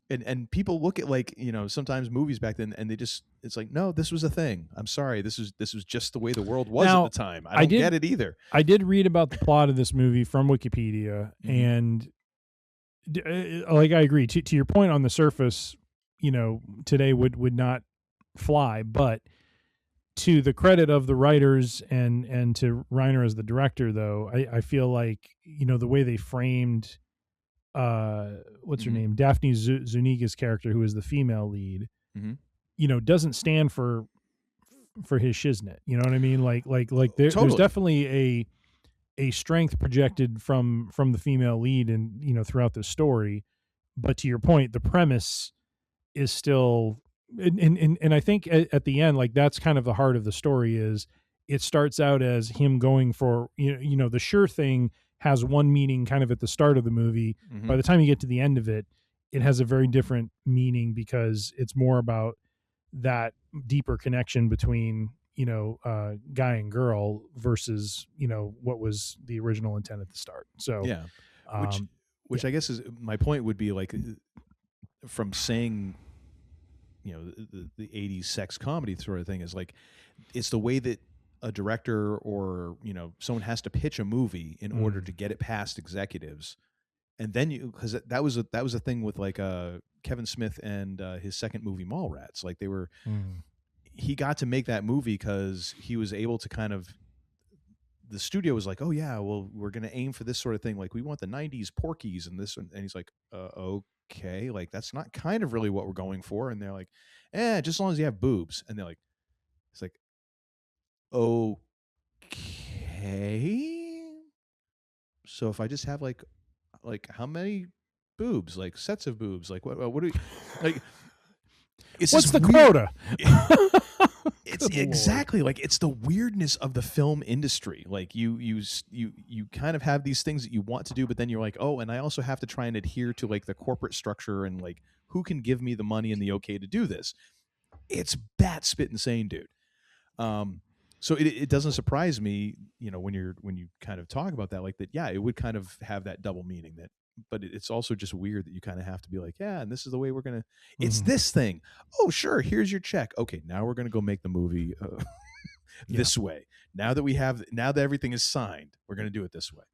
And people look at like, sometimes movies back then, and it's like, no, this was a thing. I'm sorry. This was just the way the world was at the time. I don't get it either. I did read about the plot of this movie from Wikipedia, and like, I agree to your point on the surface, today would not fly, but to the credit of the writers and to Reiner as the director, though, I feel like, the way they framed, what's her name? Daphne Zuniga's character, who is the female lead, doesn't stand for his shiznit. You know what I mean? Like there's definitely a strength projected from the female lead and, throughout the story. But to your point, the premise is still, and I think at the end, like, that's kind of the heart of the story. Is it starts out as him going for, the sure thing has one meaning kind of at the start of the movie. By the time you get to the end of it, it has a very different meaning, because it's more about that deeper connection between, guy and girl versus, what was the original intent at the start. So, yeah, which I guess is my point would be, like, from saying, the 80s sex comedy sort of thing, is like, it's the way that a director or someone has to pitch a movie in order to get it past executives, and then because that was a thing with like Kevin Smith and his second movie Mallrats. Like, they were he got to make that movie because he was able to kind of, the studio was like, oh yeah, well, we're going to aim for this sort of thing, like we want the 90s Porky's and this one, and he's like, okay, like that's not kind of really what we're going for. And they're like, just as long as you have boobs. And they're like, it's like, okay, so if I just have like how many boobs, like sets of boobs, like what do we like? What's the quota? It's exactly like, it's the weirdness of the film industry. Like you kind of have these things that you want to do, but then you're like, oh, and I also have to try and adhere to like the corporate structure and like who can give me the money and the okay to do this. It's bat spit insane, dude. So it doesn't surprise me, when you kind of talk about that, like that, yeah, it would kind of have that double meaning that, but it's also just weird that you kind of have to be like, yeah, and this is the way we're gonna. It's this thing. Oh, sure. Here's your check. Okay, now we're gonna go make the movie this way. Now that everything is signed, we're gonna do it this way.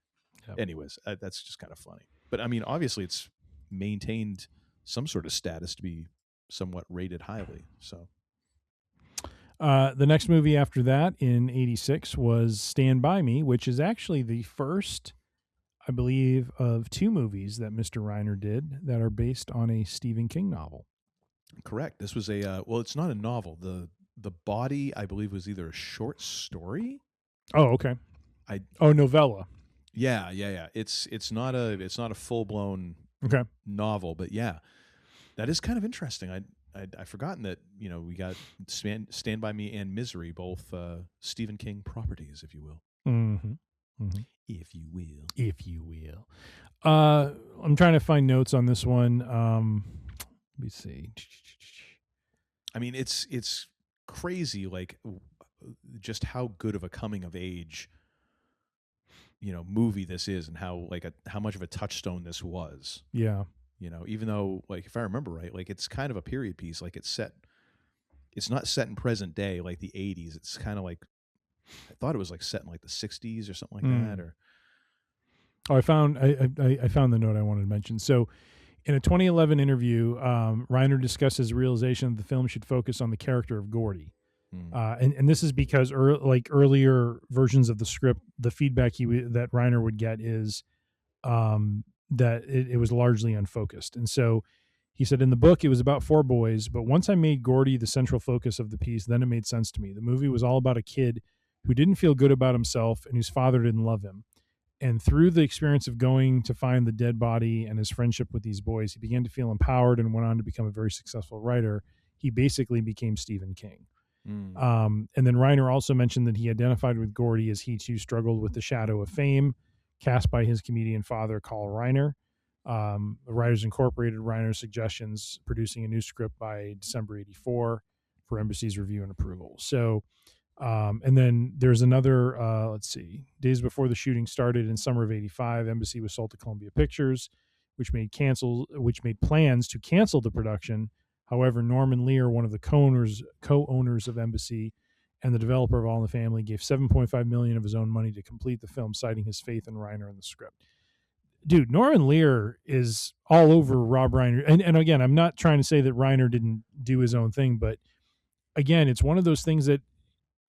Yep. Anyways, that's just kind of funny. But I mean, obviously, it's maintained some sort of status to be somewhat rated highly. So. The next movie after that in 86 was Stand By Me, which is actually the first, I believe, of 2 movies that Mr. Reiner did that are based on a Stephen King novel. Correct. This was it's not a novel. The body, I believe, was either a short story. Oh, okay. Novella. Yeah. It's not a full-blown novel, but yeah. That is kind of interesting. I'd forgotten that, we got Stand By Me and Misery, both Stephen King properties, if you will. Mm-hmm. Mm-hmm. If you will. If you will. I'm trying to find notes on this one. Let me see. I mean, it's crazy, like, just how good of a coming of age, movie this is, and how much of a touchstone this was. Yeah. Even though, like, if I remember right, like, it's kind of a period piece. Like, it's not set in present day, like the 80s. It's kind of like, I thought it was like set in like the 60s or something like that. Or I found the note I wanted to mention. So, in a 2011 interview, Reiner discussed his realization that the film should focus on the character of Gordy. And this is because earlier versions of the script, the feedback that Reiner would get is that it was largely unfocused. And so he said, in the book, it was about 4 boys, but once I made Gordy the central focus of the piece, then it made sense to me. The movie was all about a kid who didn't feel good about himself and whose father didn't love him. And through the experience of going to find the dead body and his friendship with these boys, he began to feel empowered and went on to become a very successful writer. He basically became Stephen King. And then Reiner also mentioned that he identified with Gordy as he too struggled with the shadow of fame cast by his comedian father, Carl Reiner. The writers incorporated Reiner's suggestions, producing a new script by December 84 for Embassy's review and approval. So, and then there's another, days before the shooting started in summer of 85, Embassy was sold to Columbia Pictures, which made plans to cancel the production. However, Norman Lear, one of the co-owners of Embassy and the developer of All in the Family, gave $7.5 million of his own money to complete the film, citing his faith in Reiner and the script. Dude, Norman Lear is all over Rob Reiner. And again, I'm not trying to say that Reiner didn't do his own thing, but again, it's one of those things that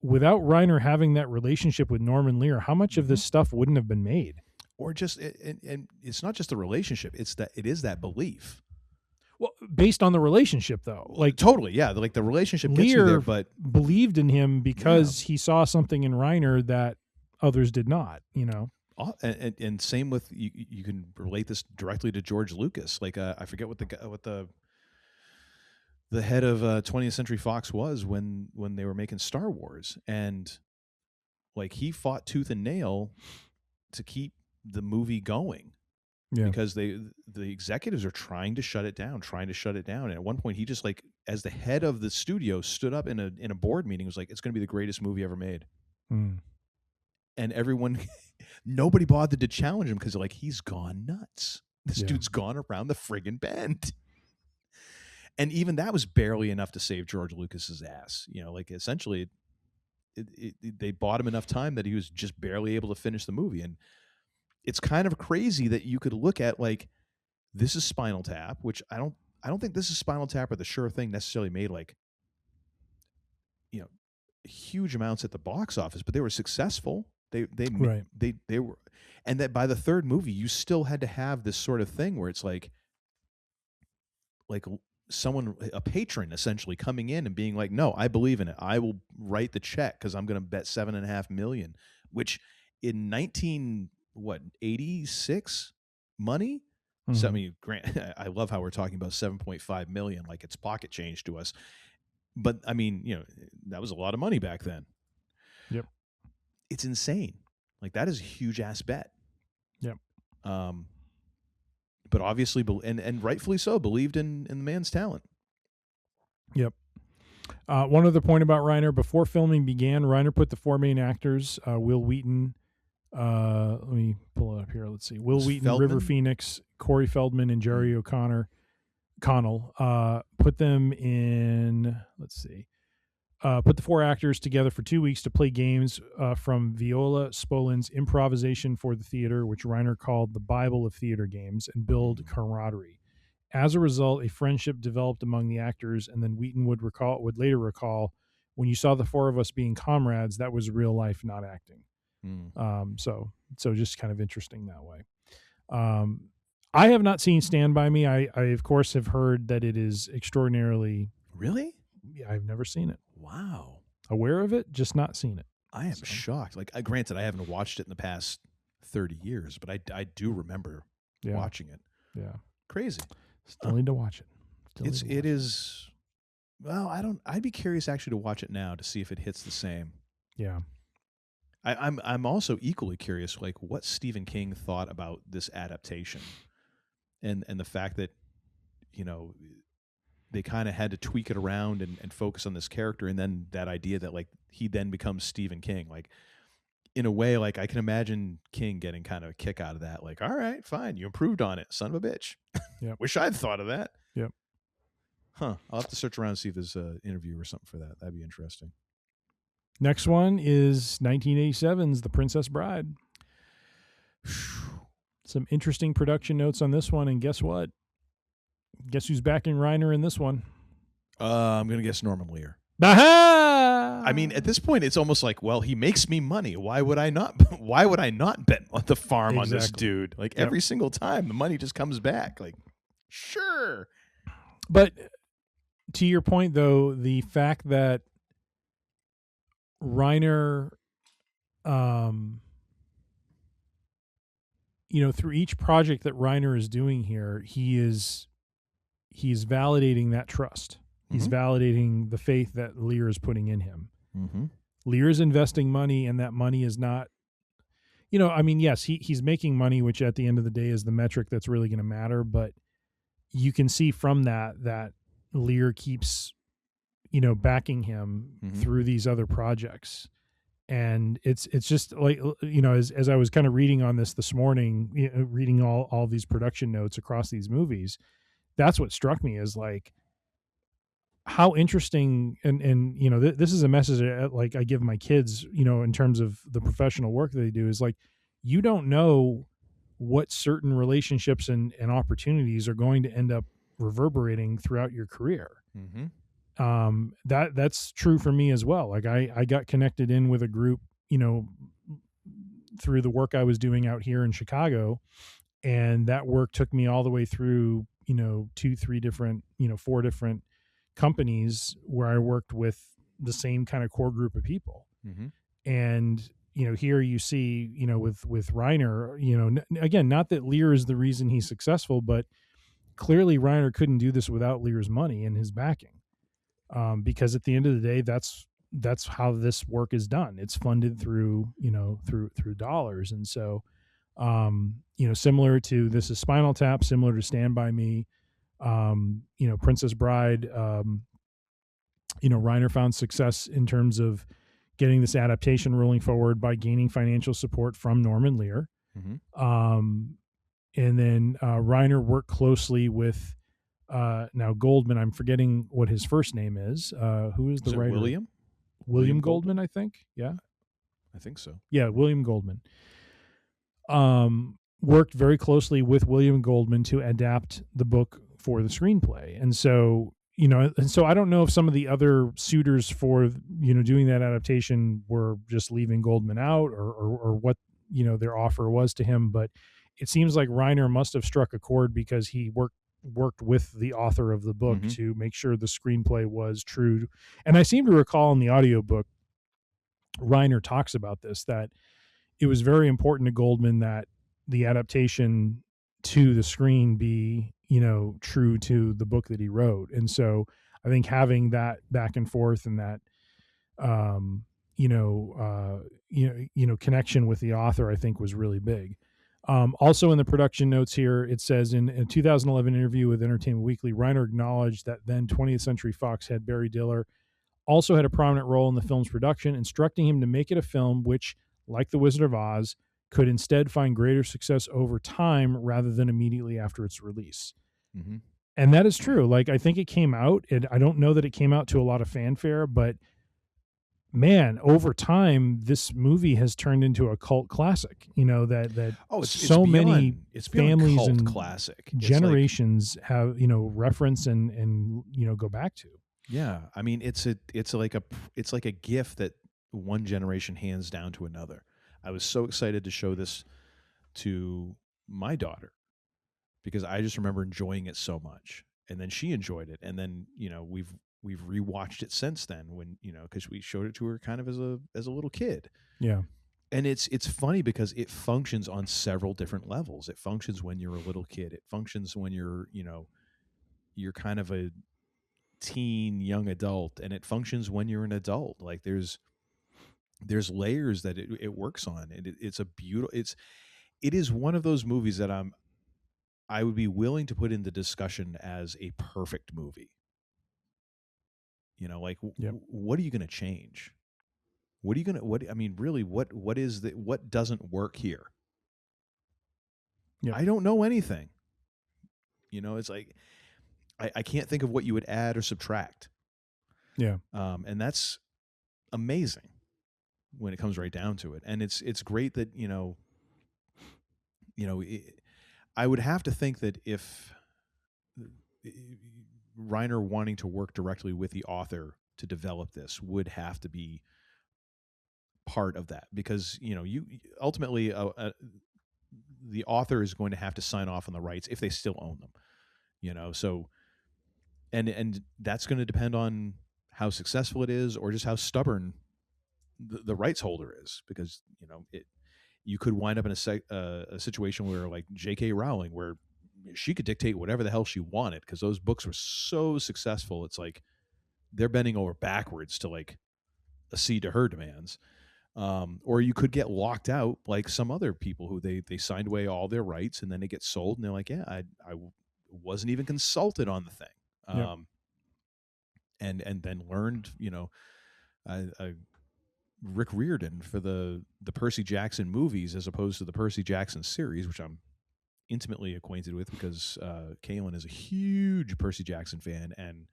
without Reiner having that relationship with Norman Lear, how much of this stuff wouldn't have been made? Or just, and it's not just the relationship, it is that belief. Well, based on the relationship, though, like totally, yeah, like the relationship gets Lear you there, but believed in him because he saw something in Reiner that others did not. And same with you can relate this directly to George Lucas. Like I forget what the head of 20th Century Fox was when they were making Star Wars, and like he fought tooth and nail to keep the movie going. Yeah. Because the executives are trying to shut it down. And at one point, he just, like, as the head of the studio, stood up in a board meeting, was like, "It's going to be the greatest movie ever made." And everyone, nobody bothered to challenge him because, like, he's gone nuts. This dude's gone around the friggin' bend. And even that was barely enough to save George Lucas's ass. Like, essentially, they bought him enough time that he was just barely able to finish the movie. And it's kind of crazy that you could look at, like, this is Spinal Tap, which I don't think this is Spinal Tap or The Sure Thing necessarily made, like, huge amounts at the box office, but they were successful. They were, and that by the third movie, you still had to have this sort of thing where it's like someone, a patron essentially, coming in and being like, "No, I believe in it. I will write the check because I'm going to bet $7.5 million," which in 86 money. So I mean, I love how we're talking about 7.5 million like it's pocket change to us, but I mean, that was a lot of money back then. Yep, it's insane. Like, that is a huge ass bet. Yep. But obviously, and rightfully so, believed in the man's talent. Yep. One other point about Reiner: before filming began, Reiner put the 4 main actors, Will Wheaton, Let me pull it up here. Let's see. Will Was Wheaton, Feldman? River Phoenix, Corey Feldman, and Jerry Connell put them in, let's see, put the 4 actors together for 2 weeks to play games from Viola Spolin's Improvisation for the Theater, which Reiner called the Bible of theater games, and build camaraderie. As a result, a friendship developed among the actors, and then Wheaton would later recall, when you saw the 4 of us being comrades, that was real life, not acting. So just kind of interesting that way. I have not seen Stand By Me. I of course have heard that it is extraordinarily. Really? I've never seen it. Wow. Aware of it, just not seen it. I am shocked. Like, granted, I haven't watched it in the past 30 years, but I do remember watching it. Yeah. Crazy. Still need to watch it. It is. Well, I'd be curious actually to watch it now to see if it hits the same. Yeah. I'm also equally curious, like, what Stephen King thought about this adaptation, and the fact that, they kind of had to tweak it around and focus on this character, and then that idea that, like, he then becomes Stephen King. Like, in a way, like, I can imagine King getting kind of a kick out of that. Like, all right, fine, you improved on it, son of a bitch. Yep. Wish I'd thought of that. Yep. Huh. I'll have to search around and see if there's an interview or something for that. That'd be interesting. Next one is 1987's The Princess Bride. Some interesting production notes on this one, and guess what? Guess who's backing Reiner in this one? I'm going to guess Norman Lear. Bah! I mean, at this point, it's almost like, well, he makes me money. Why would I not? Why would I not bet on the farm on this dude? Like, every single time, the money just comes back. Like, sure. But to your point, though, the fact that Reiner, through each project that Reiner is doing here, he's validating that trust. He's validating the faith that Lear is putting in him. Mm-hmm. Lear is investing money, and that money is not, yes, he's making money, which at the end of the day is the metric that's really going to matter. But you can see from that Lear keeps, backing him through these other projects. And it's just like, as I was kind of reading on this morning, reading all these production notes across these movies, that's what struck me is like how interesting. And this is a message like I give my kids, in terms of the professional work that they do, is like, you don't know what certain relationships and opportunities are going to end up reverberating throughout your career. That's true for me as well. Like I got connected in with a group, through the work I was doing out here in Chicago, and that work took me all the way through, 2, 3 different, 4 different companies where I worked with the same kind of core group of people. And, here you see, with Reiner, again, not that Lear is the reason he's successful, but clearly Reiner couldn't do this without Lear's money and his backing. Because at the end of the day, that's how this work is done. It's funded through dollars. And so, similar to This Is Spinal Tap, similar to Stand By Me, Princess Bride, Reiner found success in terms of getting this adaptation rolling forward by gaining financial support from Norman Lear. And then Reiner worked closely with now Goldman. I'm forgetting what his first name is. Who is the writer? William? William Goldman, I think. Yeah. I think so. Yeah, William Goldman. Worked very closely with William Goldman to adapt the book for the screenplay. And so, I don't know if some of the other suitors for, doing that adaptation were just leaving Goldman out or what, their offer was to him. But it seems like Reiner must have struck a chord because he worked with the author of the book to make sure the screenplay was true. And I seem to recall in the audiobook, Reiner talks about this, that it was very important to Goldman that the adaptation to the screen be, true to the book that he wrote. And so I think having that back and forth and that, connection with the author, I think was really big. Also in the production notes here, it says in a 2011 interview with Entertainment Weekly, Reiner acknowledged that then 20th Century Fox head Barry Diller also had a prominent role in the film's production, instructing him to make it a film which, like The Wizard of Oz, could instead find greater success over time rather than immediately after its release. Mm-hmm. And that is true. Like, I think it came out, and I don't know that it came out to a lot of fanfare, but man, over time, this movie has turned into a cult classic. You know, it's many families cult and classic. generations have, reference and go back to. Yeah, I mean, it's like a gift that one generation hands down to another. I was so excited to show this to my daughter because I just remember enjoying it so much, and then she enjoyed it, and then we've rewatched it since then when because we showed it to her kind of as a little kid. Yeah, and it's funny because it functions on several different levels. It functions when you're a little kid. It functions when you're you're kind of a teen, young adult, and it functions when you're an adult. Like there's layers that it works on, and it's a beautiful. It is one of those movies that I would be willing to put in the discussion as a perfect movie. Like what are you going to change? What are you going to? I mean, really, what doesn't work here? Yep. I don't know anything. It's like I can't think of what you would add or subtract. Yeah. And that's amazing when it comes right down to it. And it's great that, I would have to think that if Reiner wanting to work directly with the author to develop this would have to be part of that, because, you ultimately the author is going to have to sign off on the rights if they still own them, so and that's going to depend on how successful it is or just how stubborn the rights holder is, because you could wind up in a situation where, like J.K. Rowling, where she could dictate whatever the hell she wanted because those books were so successful. It's like they're bending over backwards to like accede to her demands. Or you could get locked out like some other people who they signed away all their rights and then they get sold and they're like, yeah, I wasn't even consulted on the thing. Yep. And then learned, Rick Riordan for the Percy Jackson movies as opposed to the Percy Jackson series, which I'm intimately acquainted with because Kaylin is a huge Percy Jackson fan and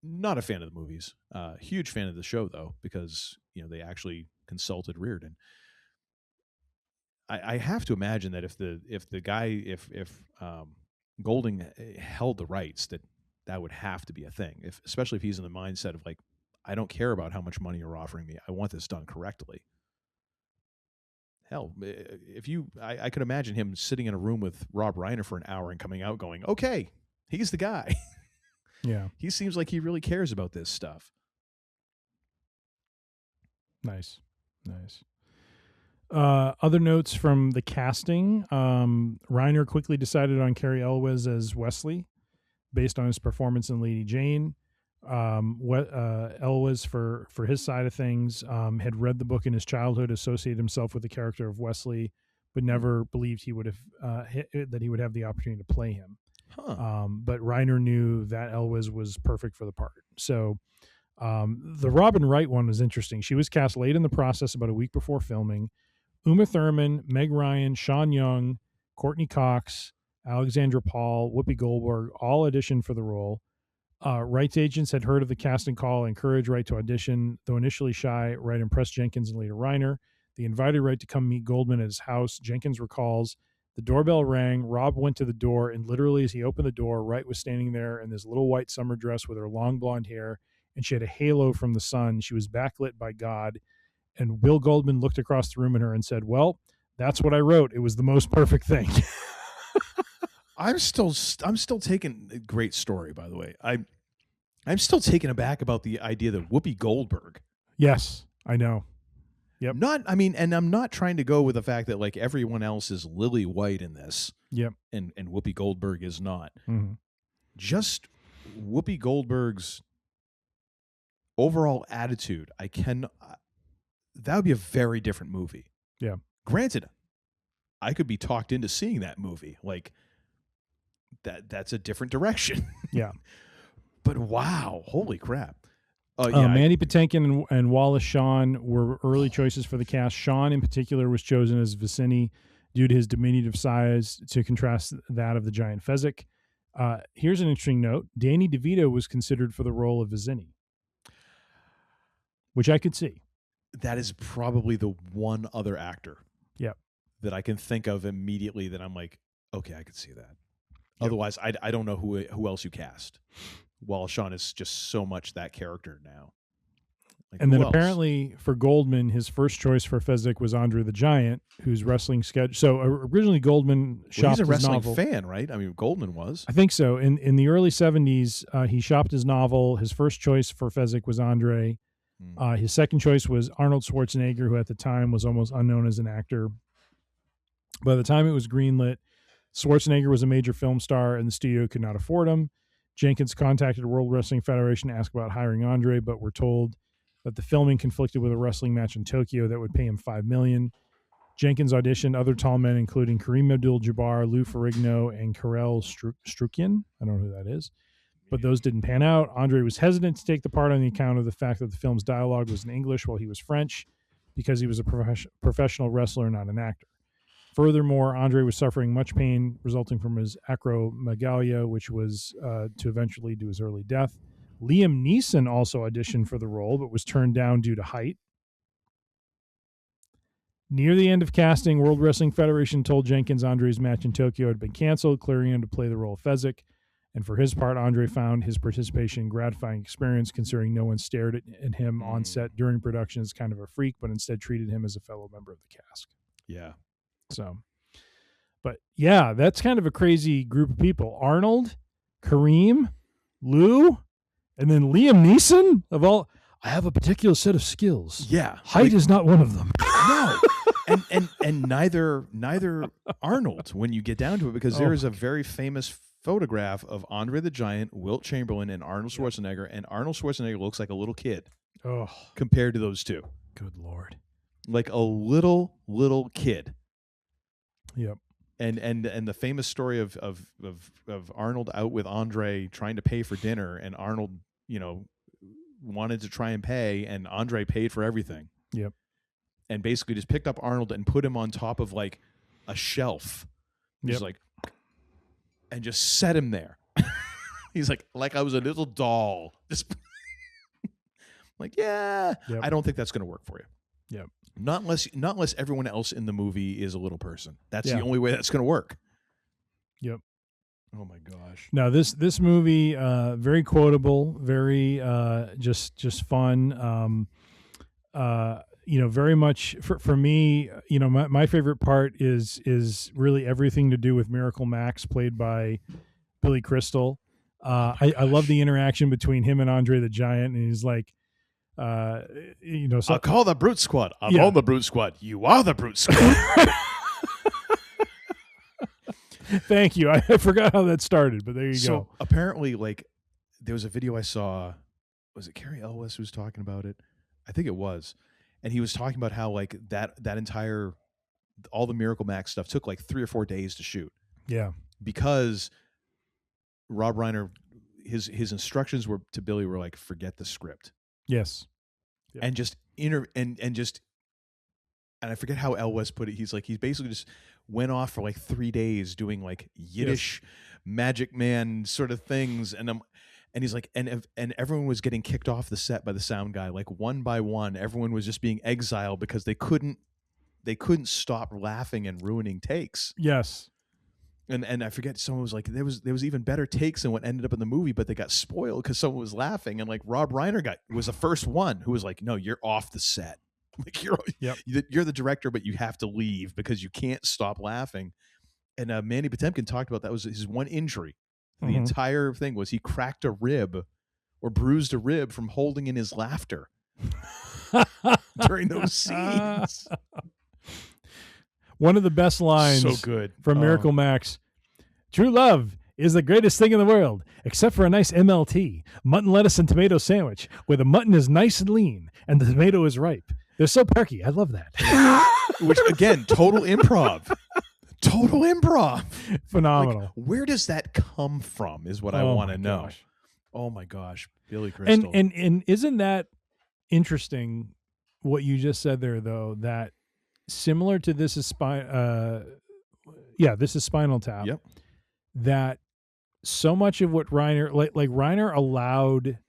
not a fan of the movies. Huge fan of the show though, because they actually consulted Riordan. I have to imagine that if Golding held the rights, that would have to be a thing. Especially if he's in the mindset of like, I don't care about how much money you're offering me. I want this done correctly. Hell, I could imagine him sitting in a room with Rob Reiner for an hour and coming out going, okay, he's the guy. Yeah. He seems like he really cares about this stuff. Nice. Other notes from the casting. Reiner quickly decided on Cary Elwes as Wesley based on his performance in Lady Jane. Elwes, for his side of things, had read the book in his childhood, associated himself with the character of Wesley, but never believed he would have that he would have the opportunity to play him. Huh. But Reiner knew that Elwes was perfect for the part. So the Robin Wright one was interesting. She was cast late in the process, about a week before filming. Uma Thurman, Meg Ryan, Sean Young, Courtney Cox, Alexandra Paul, Whoopi Goldberg all auditioned for the role. Wright's agents had heard of the casting call and encouraged Wright to audition. Though initially shy, Wright impressed Jenkins and later Reiner. They invited Wright to come meet Goldman at his house. Jenkins recalls, the doorbell rang. Rob went to the door, and literally as he opened the door, Wright was standing there in this little white summer dress with her long blonde hair, and she had a halo from the sun. She was backlit by God. And Bill Goldman looked across the room at her and said, well, that's what I wrote. It was the most perfect thing. I'm still taking, great story, by the way. I'm still taken aback about the idea that Whoopi Goldberg. Yes, I know. Yep. And I'm not trying to go with the fact that like everyone else is lily white in this. Yep. And Whoopi Goldberg is not. Mm-hmm. Just Whoopi Goldberg's overall attitude. That would be a very different movie. Yeah. Granted, I could be talked into seeing that movie. Like that's a different direction. Yeah. But wow, holy crap. Oh yeah, Mandy Patinkin and Wallace Shawn were early choices for the cast. Shawn, in particular, was chosen as Vicini due to his diminutive size to contrast that of the giant Fezzik. Here's an interesting note. Danny DeVito was considered for the role of Vicini, which I could see. That is probably the one other actor that I can think of immediately that I'm like, okay, I could see that. Yep. Otherwise, I don't know who else you cast. Wallace Shawn is just so much that character now. Like, and then else? Apparently for Goldman, his first choice for Fezzik was Andre the Giant, whose wrestling schedule. So originally Goldman shopped he's a his wrestling novel. fan, right? I mean, Goldman was. I think so. In the early 70s, he shopped his novel. His first choice for Fezzik was Andre. His second choice was Arnold Schwarzenegger, who at the time was almost unknown as an actor. By the time it was greenlit, Schwarzenegger was a major film star, and the studio could not afford him. Jenkins contacted the World Wrestling Federation to ask about hiring Andre, but were told that the filming conflicted with a wrestling match in Tokyo that would pay him $5 million. Jenkins auditioned other tall men, including Kareem Abdul-Jabbar, Lou Ferrigno, and Karel Strukian. I don't know who that is. But those didn't pan out. Andre was hesitant to take the part on the account of the fact that the film's dialogue was in English while he was French, because he was a professional wrestler, not an actor. Furthermore, Andre was suffering much pain resulting from his acromegalia, which was to eventually lead to his early death. Liam Neeson also auditioned for the role, but was turned down due to height. Near the end of casting, World Wrestling Federation told Jenkins Andre's match in Tokyo had been canceled, clearing him to play the role of Fezzik. And for his part, Andre found his participation a gratifying experience, considering no one stared at him on set during production as kind of a freak, but instead treated him as a fellow member of the cast. Yeah. So, but yeah, that's kind of a crazy group of people. Arnold, Kareem, Lou, and then Liam Neeson of all. I have a particular set of skills. Yeah. Height is not one of them. No. and neither Arnold when you get down to it, because there is a very famous photograph of Andre the Giant, Wilt Chamberlain, and Arnold Schwarzenegger, and Arnold Schwarzenegger looks like a little kid compared to those two. Good Lord. Like a little kid. Yep. And the famous story of Arnold out with Andre trying to pay for dinner, and Arnold, wanted to try and pay, and Andre paid for everything. Yep. And basically just picked up Arnold and put him on top of like a shelf. He's like, and just set him there. He's like I was a little doll. Just like, yeah. Yep. I don't think that's going to work for you. Yep. Not unless everyone else in the movie is a little person. That's the only way that's going to work. Yep. Oh my gosh. Now this movie, very quotable, very just fun. Very much for me. My favorite part is really everything to do with Miracle Max, played by Billy Crystal. I love the interaction between him and Andre the Giant, and he's like, I'll call the Brute Squad. I'm on the Brute Squad. You are the Brute Squad. Thank you. I forgot how that started, but there you go. So apparently, there was a video I saw. Was it Carrie Elwes who was talking about it? I think it was. And he was talking about how that entire, all the Miracle Max stuff took 3 or 4 days to shoot. Yeah. Because Rob Reiner, his instructions were to Billy were forget the script. Yes. Yep. And just and I forget how Elwes put it. He basically just went off for 3 days doing Yiddish magic man sort of things, and he's like, and everyone was getting kicked off the set by the sound guy, one by one. Everyone was just being exiled because they couldn't stop laughing and ruining takes. Yes. And I forget, someone was there was even better takes than what ended up in the movie, but they got spoiled because someone was laughing, and Rob Reiner was the first one who was like, no, you're off the set. You're the director, but you have to leave because you can't stop laughing. And Mandy Patinkin talked about that was his one injury. The entire thing was he cracked a rib or bruised a rib from holding in his laughter during those scenes. One of the best lines from Miracle Max. True love is the greatest thing in the world, except for a nice MLT, mutton, lettuce, and tomato sandwich, where the mutton is nice and lean and the tomato is ripe. They're so perky. I love that. Which, again, total improv. Total improv. Phenomenal. Where does that come from is what I want to know. Oh my gosh, Billy Crystal. And isn't that interesting what you just said there, though, that similar to This Is Spinal Tap. Yep. That so much of what Reiner, like Reiner allowed,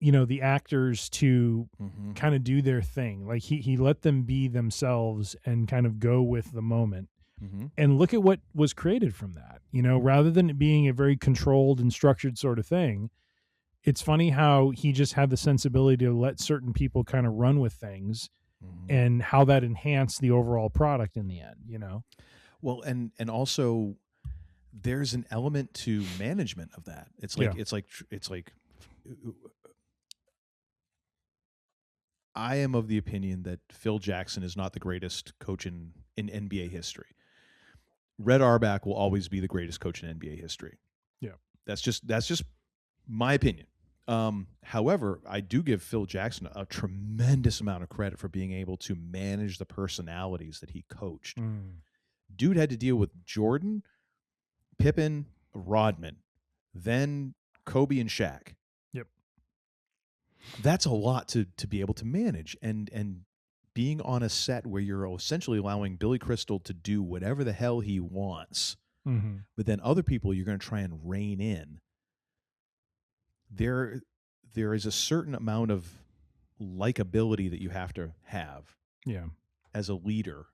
the actors to kind of do their thing. Like he let them be themselves and kind of go with the moment. And look at what was created from that, rather than it being a very controlled and structured sort of thing. It's funny how he just had the sensibility to let certain people kind of run with things and how that enhanced the overall product in the end, Well, and also there's an element to management of that. It's like I am of the opinion that Phil Jackson is not the greatest coach in NBA history. Red Auerbach will always be the greatest coach in NBA history. Yeah. That's just my opinion. However, I do give Phil Jackson a tremendous amount of credit for being able to manage the personalities that he coached. Dude had to deal with Jordan, Pippen, Rodman, then Kobe and Shaq. Yep. That's a lot to be able to manage, and being on a set where you're essentially allowing Billy Crystal to do whatever the hell he wants, but then other people you're going to try and rein in. There is a certain amount of likability that you have to have as a leader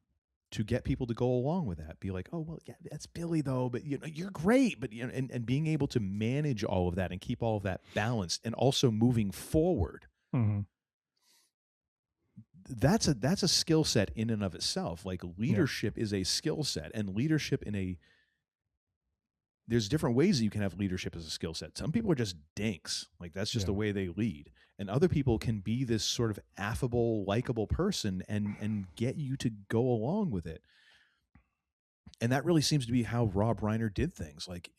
to get people to go along with that. Be like, oh, well, yeah, that's Billy though, but you're great. But and being able to manage all of that and keep all of that balanced and also moving forward. That's a skill set in and of itself. Like leadership is a skill set, and leadership there's different ways that you can have leadership as a skill set. Some people are just dinks. Like that's just the way they lead. And other people can be this sort of affable, likable person and get you to go along with it. And that really seems to be how Rob Reiner did things. Like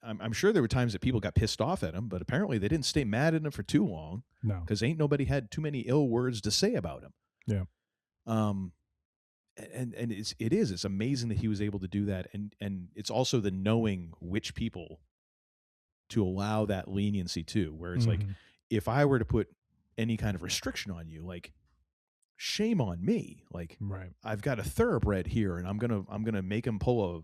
I'm sure there were times that people got pissed off at him, but apparently they didn't stay mad at him for too long. No. Because ain't nobody had too many ill words to say about him. Yeah. And it's amazing that he was able to do that, and it's also the knowing which people to allow that leniency to, where it's like, if I were to put any kind of restriction on you, like shame on me, like I've got a thoroughbred here and I'm gonna make him pull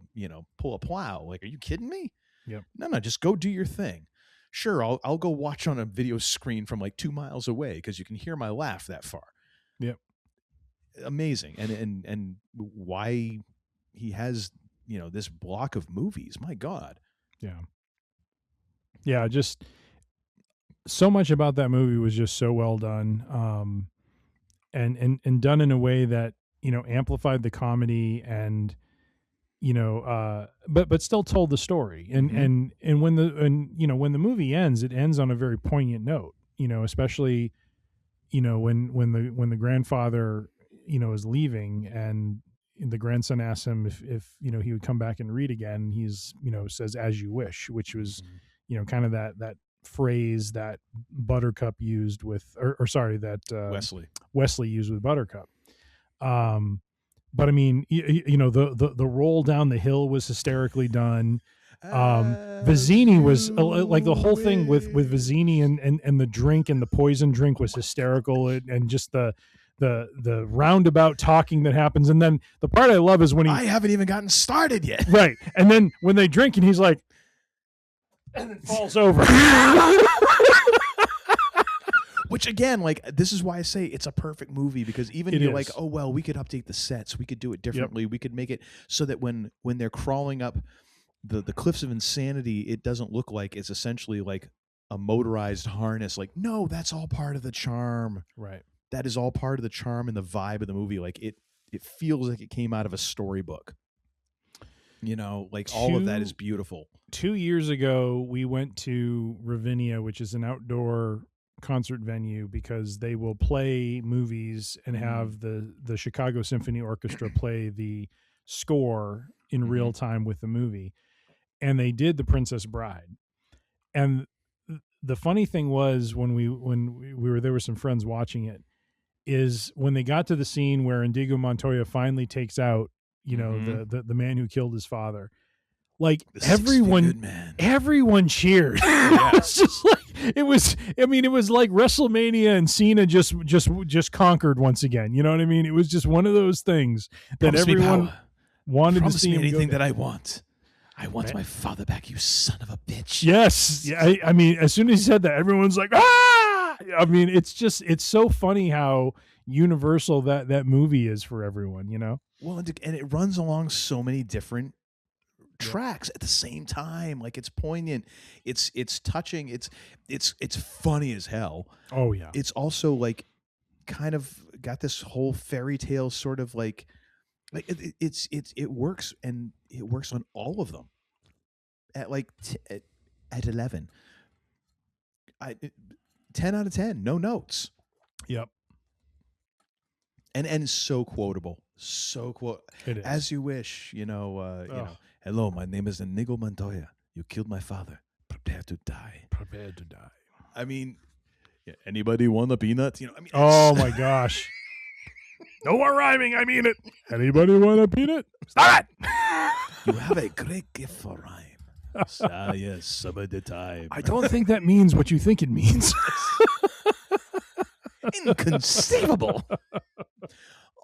a plow. Like, are you kidding me? Yep. No, just go do your thing. Sure, I'll go watch on a video screen from like 2 miles away because you can hear my laugh that far. Yep. Amazing. And why he has this block of movies, my God. Yeah, just so much about that movie was just so well done, and done in a way that amplified the comedy and but still told the story, and when the movie ends, it ends on a very poignant note, especially when the grandfather is leaving and the grandson asks him if he would come back and read again. He's says "as you wish," which was kind of that phrase that Buttercup used with that Wesley used with Buttercup. But I mean, the roll down the hill was hysterically done. Vizzini was like the whole thing with Vizzini and the drink and the poison drink was hysterical, and just the roundabout talking that happens. And then the part I love is when I haven't even gotten started yet. Right. And then when they drink and he's like, and then falls over. Which again, like, this is why I say it's a perfect movie, because even you're like, oh, well, we could update the sets. We could do it differently. We could make it so that when they're crawling up the cliffs of insanity, it doesn't look like it's essentially like a motorized harness. Like, no, that's all part of the charm. Right. That is all part of the charm and the vibe of the movie. Like it feels like it came out of a storybook. Like all of that is beautiful. 2 years ago, we went to Ravinia, which is an outdoor concert venue, because they will play movies and have the Chicago Symphony Orchestra play the score in real time with the movie. And they did The Princess Bride. And the funny thing was, when we were there with some friends watching it, is when they got to the scene where Inigo Montoya finally takes out, the man who killed his father, Like The everyone, six-figured man. everyone cheered. It's just like it was. I mean, it was like WrestleMania and Cena just conquered once again. You know what I mean? It was just one of those things that Promise me everyone power. wanted Promise to see me him go anything down. that I want. I want my father back, you son of a bitch. Yes. Yeah, I mean, as soon as he said that, everyone's like, ah! I mean, it's so funny how universal that movie is for everyone, you know? Well, and it runs along so many different tracks at the same time. Like, it's poignant, it's touching, it's funny as hell. Oh, yeah. It's also like kind of got this whole fairy tale sort of like it works, and it works on all of them at like at 11. 10 out of 10, no notes. Yep. And so quotable, It is. As you wish, you know. Hello, my name is Inigo Montoya. You killed my father. Prepare to die. Prepared to die. I mean, anybody want a peanut? You know, I mean, Oh my gosh. No more rhyming, I mean it. Anybody want a peanut? Stop it! you have a great gift for rhyme. Yes, some of the time. I don't think that means what you think it means. Inconceivable.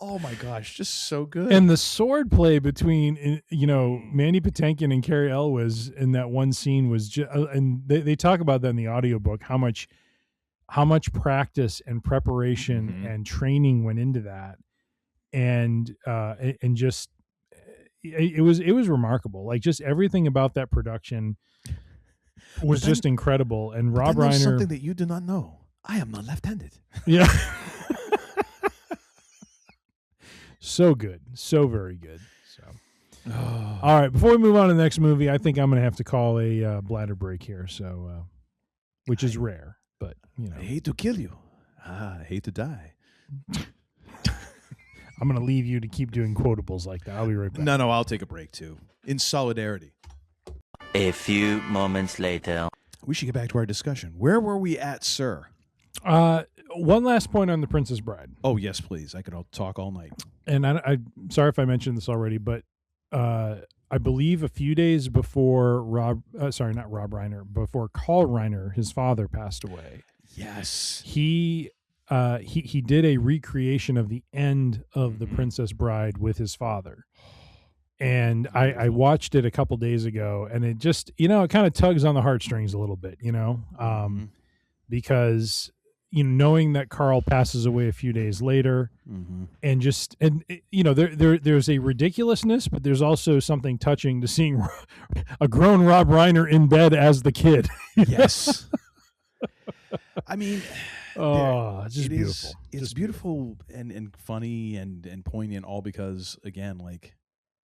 Oh my gosh, just so good. And the sword play between, Mandy Patinkin and Carrie Elwes in that one scene was just, and they talk about that in the audiobook, how much practice and preparation and training went into that. And just, it was remarkable. Like, just everything about that production was just incredible. And Rob Reiner, something that you do not know. I am not left-handed. Yeah. So good. So very good. So, all right. Before we move on to the next movie, I think I'm going to have to call a bladder break here. So, which is rare, but you know, I hate to kill you. I hate to die. I'm going to leave you to keep doing quotables like that. I'll be right back. No, I'll take a break too. In solidarity. A few moments later. We should get back to our discussion. Where were we at, sir? One last point on The Princess Bride. Oh, yes, please. I could talk all night. And I'm sorry if I mentioned this already, but I believe a few days before not Rob Reiner, before Carl Reiner, his father, passed away. Yes. He did a recreation of the end of The Princess Bride with his father. And I watched it a couple days ago, and it just, it kind of tugs on the heartstrings a little bit, because knowing that Carl passes away a few days later, and just there's a ridiculousness, but there's also something touching to seeing a grown Rob Reiner in bed as the kid. Yes. I mean, it's just beautiful. It's beautiful and funny and poignant, all because, again, like,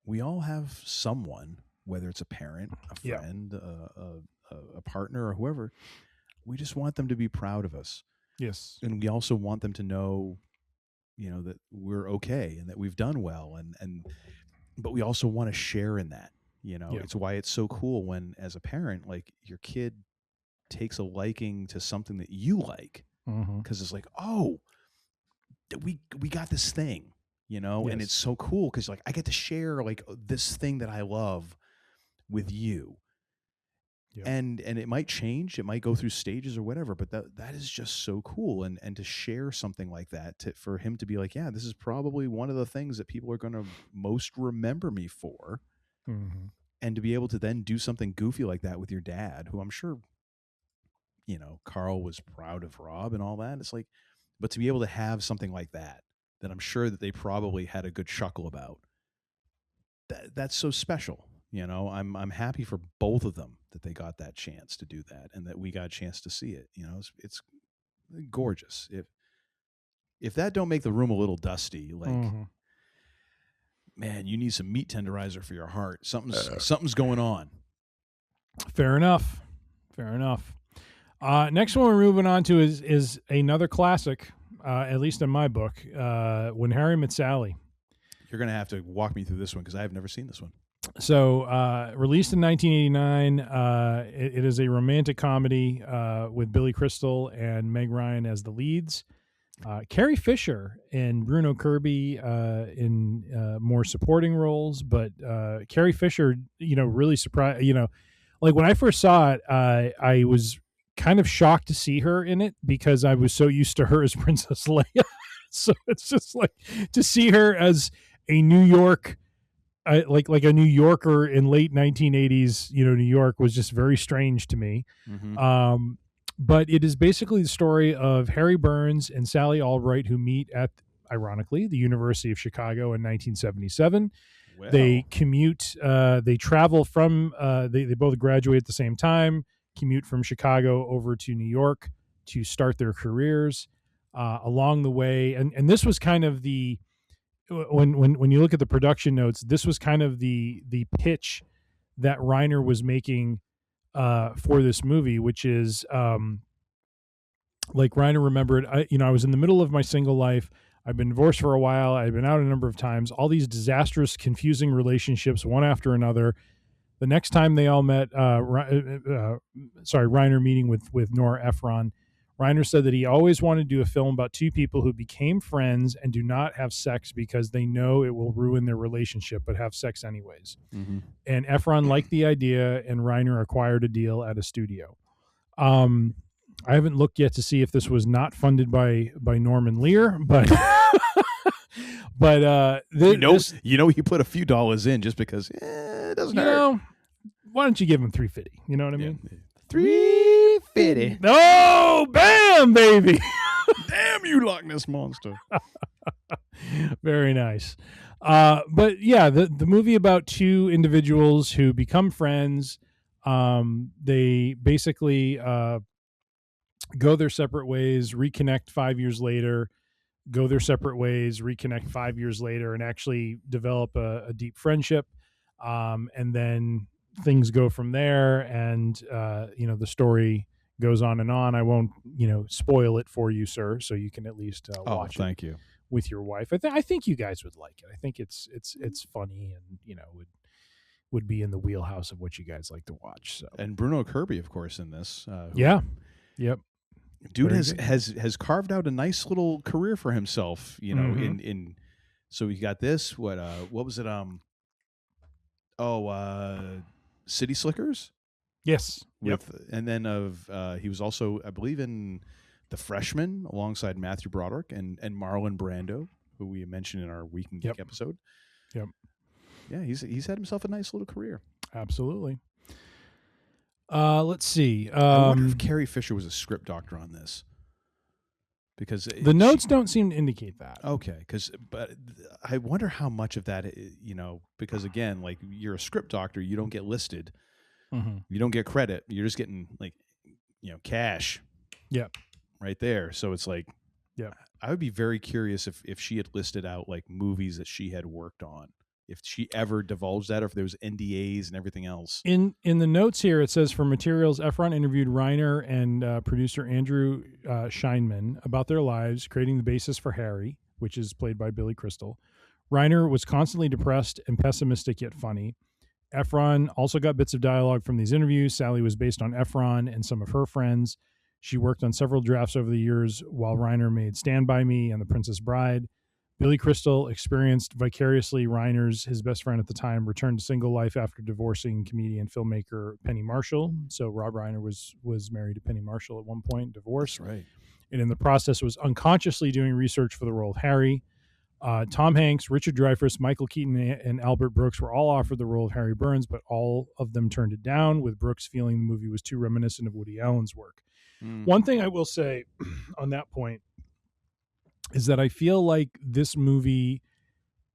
we all have someone, whether it's a parent, a friend, a partner, or whoever. We just want them to be proud of us. Yes. And we also want them to know, that we're okay and that we've done well. But we also want to share in that, It's why it's so cool when, as a parent, like, your kid takes a liking to something that you like, because it's like, oh, we got this thing, and it's so cool because, like, I get to share, like, this thing that I love with you. Yep. And it might change, it might go through stages or whatever, but that is just so cool. And to share something like that, for him to be like, yeah, this is probably one of the things that people are going to most remember me for. And to be able to then do something goofy like that with your dad, who I'm sure, Carl was proud of Rob and all that. It's like, but to be able to have something like that I'm sure that they probably had a good chuckle about, that's so special. I'm happy for both of them that they got that chance to do that, and that we got a chance to see it. It's gorgeous. If that don't make the room a little dusty, like, man, you need some meat tenderizer for your heart. Something's going on. Fair enough. Next one we're moving on to is another classic, at least in my book, When Harry Met Sally. You're going to have to walk me through this one because I have never seen this one. So, released in 1989, it is a romantic comedy with Billy Crystal and Meg Ryan as the leads. Carrie Fisher and Bruno Kirby in more supporting roles, but Carrie Fisher, really surprised. Like when I first saw it, I was kind of shocked to see her in it because I was so used to her as Princess Leia. So it's just like to see her as a New York, like a New Yorker in late 1980s, New York was just very strange to me. Mm-hmm. But it is basically the story of Harry Burns and Sally Albright, who meet at, ironically, the University of Chicago in 1977. Well. They commute, they travel from, they both graduate at the same time, commute from Chicago over to New York to start their careers along the way. And this was kind of the, when you look at the production notes, this was kind of the pitch that Reiner was making for this movie, which is like Reiner remembered, I was in the middle of my single life. I've been divorced for a while. I've been out a number of times, all these disastrous, confusing relationships, one after another. The next time they all met, Reiner meeting with Nora Ephron, Reiner said that he always wanted to do a film about two people who became friends and do not have sex because they know it will ruin their relationship, but have sex anyways. Mm-hmm. And Ephron liked the idea, and Reiner acquired a deal at a studio. I haven't looked yet to see if this was not funded by Norman Lear, but he put a few dollars in just because it doesn't hurt. Why don't you give him $350? You know what I mean? $350. Oh, bam, baby! Damn you, Loch Ness monster! Very nice. But yeah, the movie about two individuals who become friends. They basically go their separate ways, reconnect 5 years later, go their separate ways, reconnect 5 years later, and actually develop a deep friendship. And then things go from there, and the story goes on and on. I won't spoil it for you, sir, so you can at least watch thank you with your wife. I think you guys would like it. I think it's funny, and would be in the wheelhouse of what you guys like to watch. So, and Bruno Kirby, of course, in this. Yep. Dude has carved out a nice little career for himself. In so he got this. What was it? City Slickers. Yes. And then he was also, I believe, in The Freshman alongside Matthew Broderick and Marlon Brando, who we mentioned in our Week in Geek episode. Yep. Yeah, he's had himself a nice little career. Absolutely. Let's see. I wonder if Carrie Fisher was a script doctor on this, because the notes don't seem to indicate that. Okay, but I wonder how much of that, because again, like you're a script doctor, you don't get listed, you don't get credit, you're just getting cash. Yep. Right there. So it's like, I would be very curious if she had listed out like movies that she had worked on, if she ever divulged that, or if there was NDAs and everything else. In the notes here, it says, for materials, Ephron interviewed Reiner and producer Andrew Scheinman about their lives, creating the basis for Harry, which is played by Billy Crystal. Reiner was constantly depressed and pessimistic yet funny. Ephron also got bits of dialogue from these interviews. Sally was based on Ephron and some of her friends. She worked on several drafts over the years, while Reiner made Stand By Me and The Princess Bride. Billy Crystal experienced vicariously his best friend at the time, returned to single life after divorcing comedian filmmaker Penny Marshall. So Rob Reiner was married to Penny Marshall at one point, divorced. That's right. And in the process was unconsciously doing research for the role of Harry. Tom Hanks, Richard Dreyfuss, Michael Keaton, and Albert Brooks were all offered the role of Harry Burns, but all of them turned it down, with Brooks feeling the movie was too reminiscent of Woody Allen's work. One thing I will say on that point is that I feel like this movie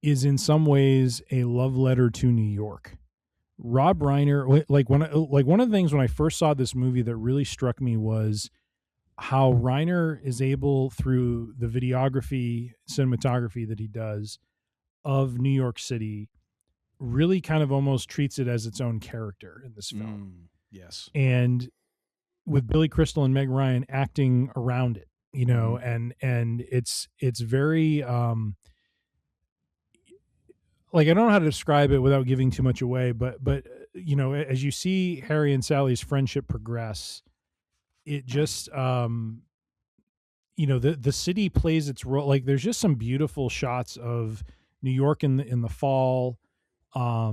is in some ways a love letter to New York. Rob Reiner, one of the things when I first saw this movie that really struck me was how Reiner is able, through the videography, cinematography that he does of New York City, really kind of almost treats it as its own character in this film. Yes. And with Billy Crystal and Meg Ryan acting around it, and it's very, I don't know how to describe it without giving too much away, but as you see Harry and Sally's friendship progress, it just, the city plays its role. Like there's just some beautiful shots of New York in the fall. I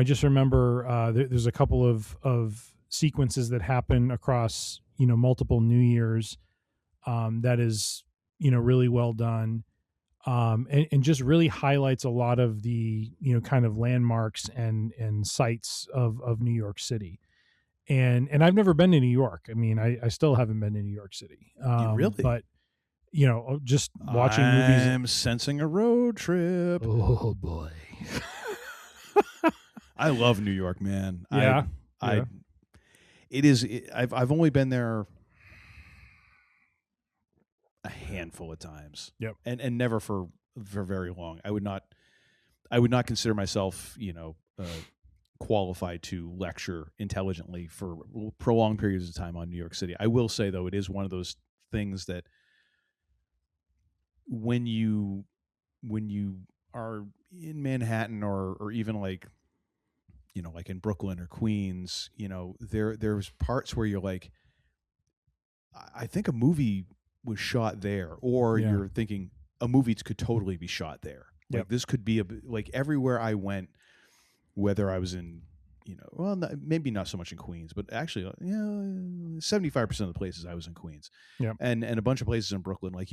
just remember there's a couple of sequences that happen across multiple New Years that is really well done, and just really highlights a lot of the kind of landmarks and sites of New York City. And I've never been to New York. I mean, I still haven't been to New York City. Really? But just watching movies. I'm sensing a road trip. Oh boy. I love New York, man. Yeah. I've only been there a handful of times. Yep. And never for very long. I would not consider myself, qualified to lecture intelligently for prolonged periods of time on New York City. I will say though, it is one of those things that when you are in Manhattan or even like in Brooklyn or Queens, there's parts where you're like, I think a movie was shot there, or you're thinking a movie could totally be shot there. Yep. Like this could be like everywhere I went, whether I was in, maybe not so much in Queens, but actually, 75% of the places I was in Queens, and a bunch of places in Brooklyn. Like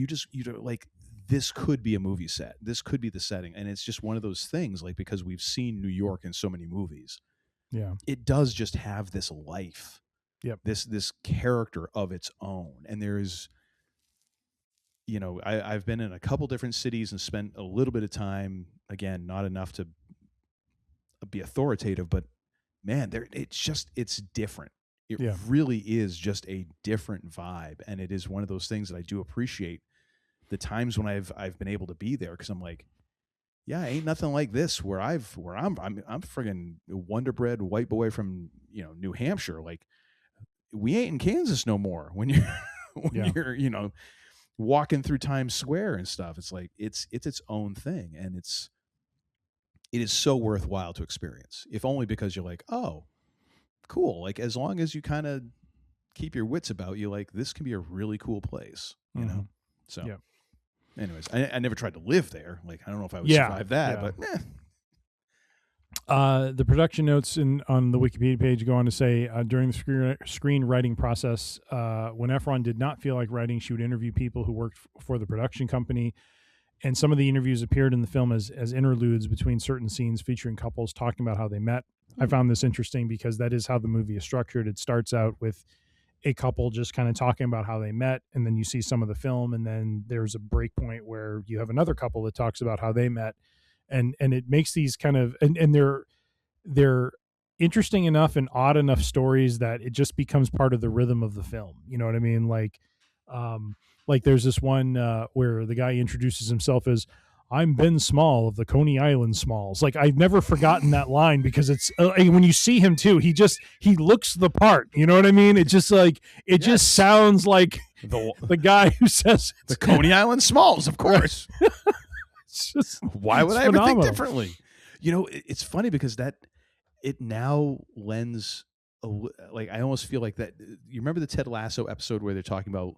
like this could be a movie set. This could be the setting, and it's just one of those things. Like because we've seen New York in so many movies, it does just have this life, this character of its own. And there's, I've been in a couple different cities and spent a little bit of time. Again, not enough to be authoritative, but man, it's different. It really is just a different vibe, and it is one of those things that I do appreciate the times when I've been able to be there, because I'm like, ain't nothing like this where I'm friggin' Wonder Bread white boy from New Hampshire. Like we ain't in Kansas no more. When you're walking through Times Square and stuff, it's like it's its own thing, and it is so worthwhile to experience, if only because you're like, oh, cool. Like as long as you kind of keep your wits about you, like this can be a really cool place, you know? So anyways, I never tried to live there. Like, I don't know if I would survive that, but the production notes on the Wikipedia page go on to say, during the screenwriting process, when Efron did not feel like writing, she would interview people who worked for the production company. And some of the interviews appeared in the film as interludes between certain scenes featuring couples talking about how they met. I found this interesting because that is how the movie is structured. It starts out with a couple just kind of talking about how they met, and then you see some of the film, and then there's a break point where you have another couple that talks about how they met. And it makes these kind of, and they're interesting enough and odd enough stories that it just becomes part of the rhythm of the film. You know what I mean? Like there's this one where the guy introduces himself as, I'm Ben Small of the Coney Island Smalls. Like I've never forgotten that line, because it's when you see him too, he looks the part. You know what I mean? It's just like just sounds like the guy who says the Coney Island Smalls, of course. It's just, why would I ever think differently? It's funny because it now lends like I almost feel like that. You remember the Ted Lasso episode where they're talking about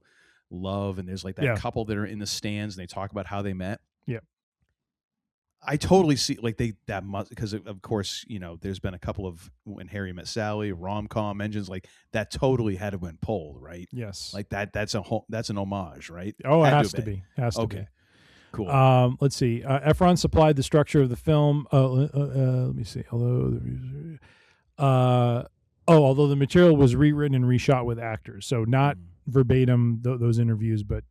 love, and there's like that couple that are in the stands and they talk about how they met. Yeah. I totally see like that must, because of course, there's been a couple of When Harry Met Sally, rom-com engines, like that totally had to been pulled, right? Yes. Like that's an homage, right? Oh, it has to be. Has to be. Cool. Let's see. Efron supplied the structure of the film. Let me see. Although the material was rewritten and reshot with actors, so not verbatim those interviews, but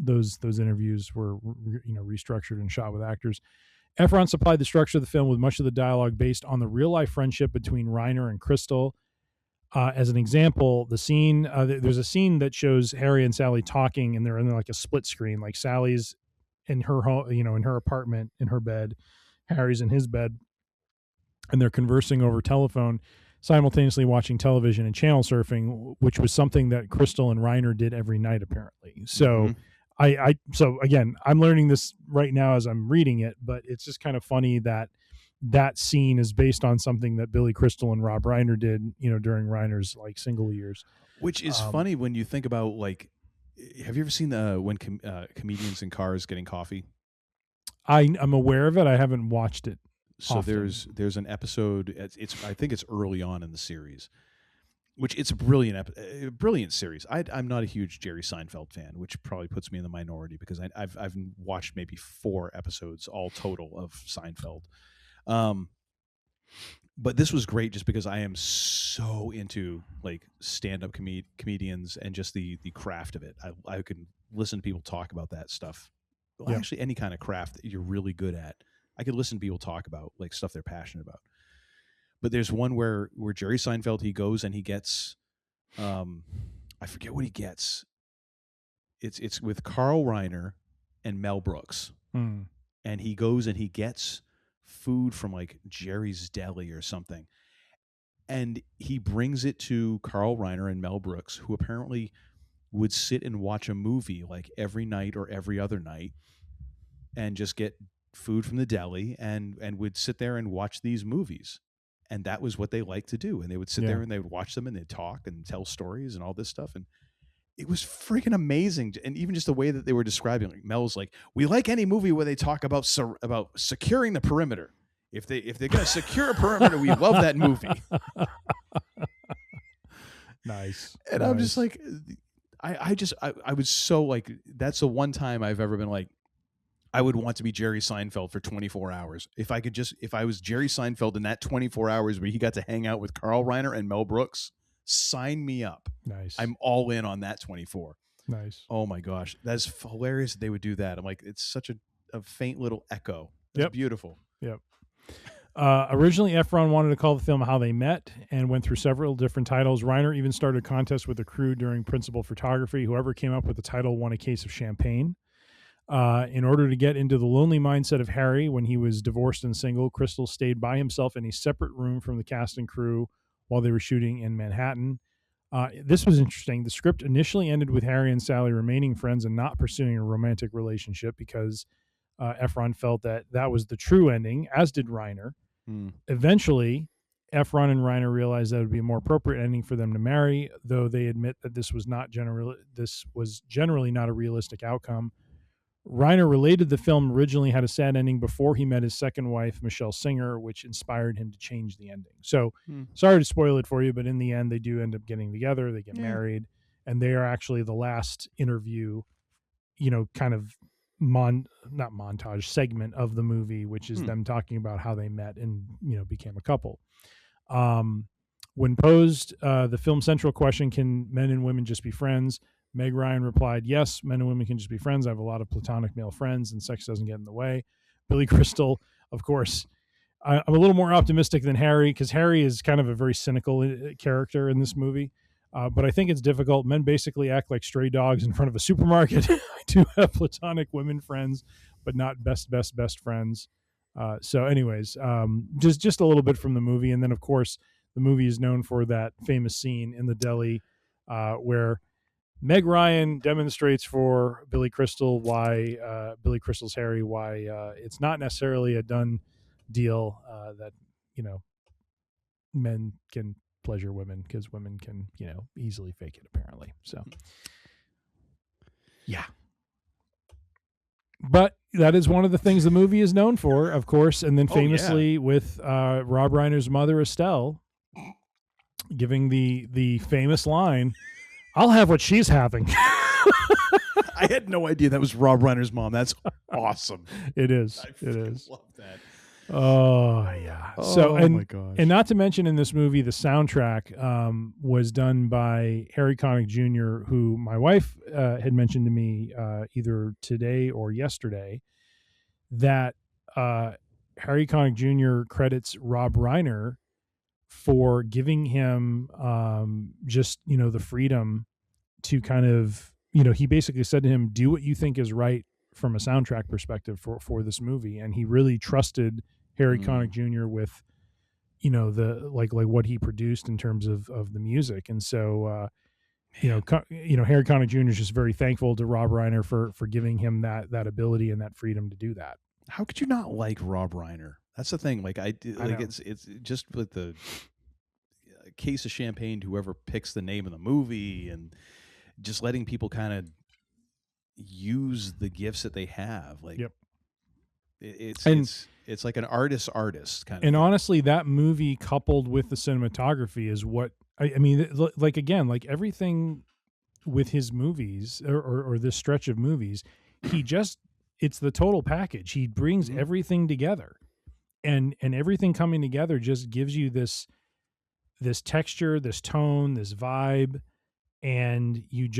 those interviews were restructured and shot with actors. Efron supplied the structure of the film with much of the dialogue based on the real life friendship between Reiner and Crystal. As an example, the scene there's a scene that shows Harry and Sally talking, and they're in like a split screen. Like Sally's in her home, in her apartment, in her bed. Harry's in his bed, and they're conversing over telephone, simultaneously watching television and channel surfing, which was something that Crystal and Reiner did every night, apparently. So so again, I'm learning this right now as I'm reading it, but it's just kind of funny that scene is based on something that Billy Crystal and Rob Reiner did, during Reiner's like single years. Which is funny when you think about like have you ever seen when comedians in cars getting coffee? I'm aware of it. I haven't watched it. So often. there's an episode. I think it's early on in the series, which it's a brilliant series. I'm not a huge Jerry Seinfeld fan, which probably puts me in the minority because I've watched maybe 4 episodes all total of Seinfeld. But this was great just because I am so into like stand-up comedians and just the craft of it. I can listen to people talk about that stuff. Well, actually, any kind of craft that you're really good at, I could listen to people talk about like stuff they're passionate about. But there's one where Jerry Seinfeld, he goes and he gets, I forget what he gets. It's with Carl Reiner and Mel Brooks, and he goes and he gets food from like Jerry's Deli or something, and he brings it to Carl Reiner and Mel Brooks, who apparently would sit and watch a movie like every night or every other night, and just get food from the deli and would sit there and watch these movies. And that was what they liked to do. And they would sit there and they would watch them and they'd talk and tell stories and all this stuff. And it was freaking amazing. And even just the way that they were describing, like Mel's like, we like any movie where they talk about securing the perimeter. If they're going to secure a perimeter, we love that movie. Nice. And I'm just like, I was so like, that's the one time I've ever been like, I would want to be Jerry Seinfeld for 24 hours. If I was Jerry Seinfeld in that 24 hours where he got to hang out with Carl Reiner and Mel Brooks, sign me up. Nice. I'm all in on that 24. Nice. Oh my gosh. That's hilarious that they would do that. I'm like, it's such a faint little echo. It's beautiful. Yep. Originally, Efron wanted to call the film How They Met and went through several different titles. Reiner even started a contest with the crew during principal photography. Whoever came up with the title won a case of champagne. In order to get into the lonely mindset of Harry when he was divorced and single, Crystal stayed by himself in a separate room from the cast and crew while they were shooting in Manhattan. This was interesting. The script initially ended with Harry and Sally remaining friends and not pursuing a romantic relationship because Efron felt that was the true ending, as did Reiner. Eventually, Efron and Reiner realized that it would be a more appropriate ending for them to marry, though they admit that this was generally not a realistic outcome. Reiner related the film originally had a sad ending before he met his second wife, Michelle Singer, which inspired him to change the ending. So, sorry to spoil it for you, but in the end, they do end up getting together. They get married, and they are actually the last interview, kind of not montage segment of the movie, which is them talking about how they met and, became a couple. When posed the film's central question, can men and women just be friends? Meg Ryan replied, yes, men and women can just be friends. I have a lot of platonic male friends and sex doesn't get in the way. Billy Crystal, of course, I'm a little more optimistic than Harry because Harry is kind of a very cynical character in this movie. But I think it's difficult. Men basically act like stray dogs in front of a supermarket. I do have platonic women friends, but not best friends. So anyways, just a little bit from the movie. And then, of course, the movie is known for that famous scene in the deli where Meg Ryan demonstrates for Billy Crystal why Billy Crystal's Harry, why it's not necessarily a done deal that, men can pleasure women because women can, easily fake it apparently. So, yeah. But that is one of the things the movie is known for, of course. And then famously with Rob Reiner's mother, Estelle, giving the famous line, I'll have what she's having. I had no idea that was Rob Reiner's mom. That's awesome. It is. I love that. Oh yeah. My gosh. And not to mention in this movie, the soundtrack was done by Harry Connick Jr., who my wife had mentioned to me either today or yesterday that Harry Connick Jr. credits Rob Reiner for giving him just, the freedom to kind of, he basically said to him, do what you think is right from a soundtrack perspective for this movie. And he really trusted Harry Connick Jr. with, the like what he produced in terms of the music. And so, Harry Connick Jr. is just very thankful to Rob Reiner for giving him that ability and that freedom to do that. How could you not like Rob Reiner? That's the thing. Like it's just with the case of champagne to whoever picks the name of the movie and just letting people kind of use the gifts that they have. Like, yep. It's like an artist kind of. And honestly, that movie coupled with the cinematography is what I mean. Like again, like everything with his movies or this stretch of movies, it's the total package. He brings everything together, and everything coming together just gives you this texture, this tone, this vibe, and you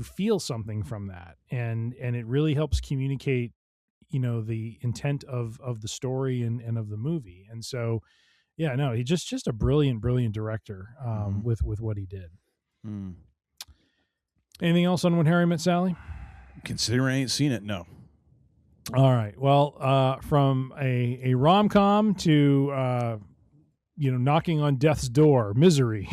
feel something from that, and it really helps communicate, the intent of the story and of the movie. And so, yeah, no, he's just a brilliant director with what he did. Mm. Anything else on When Harry Met Sally? Considering I ain't seen it, no. All right. Well, from a rom-com to knocking on death's door, Misery.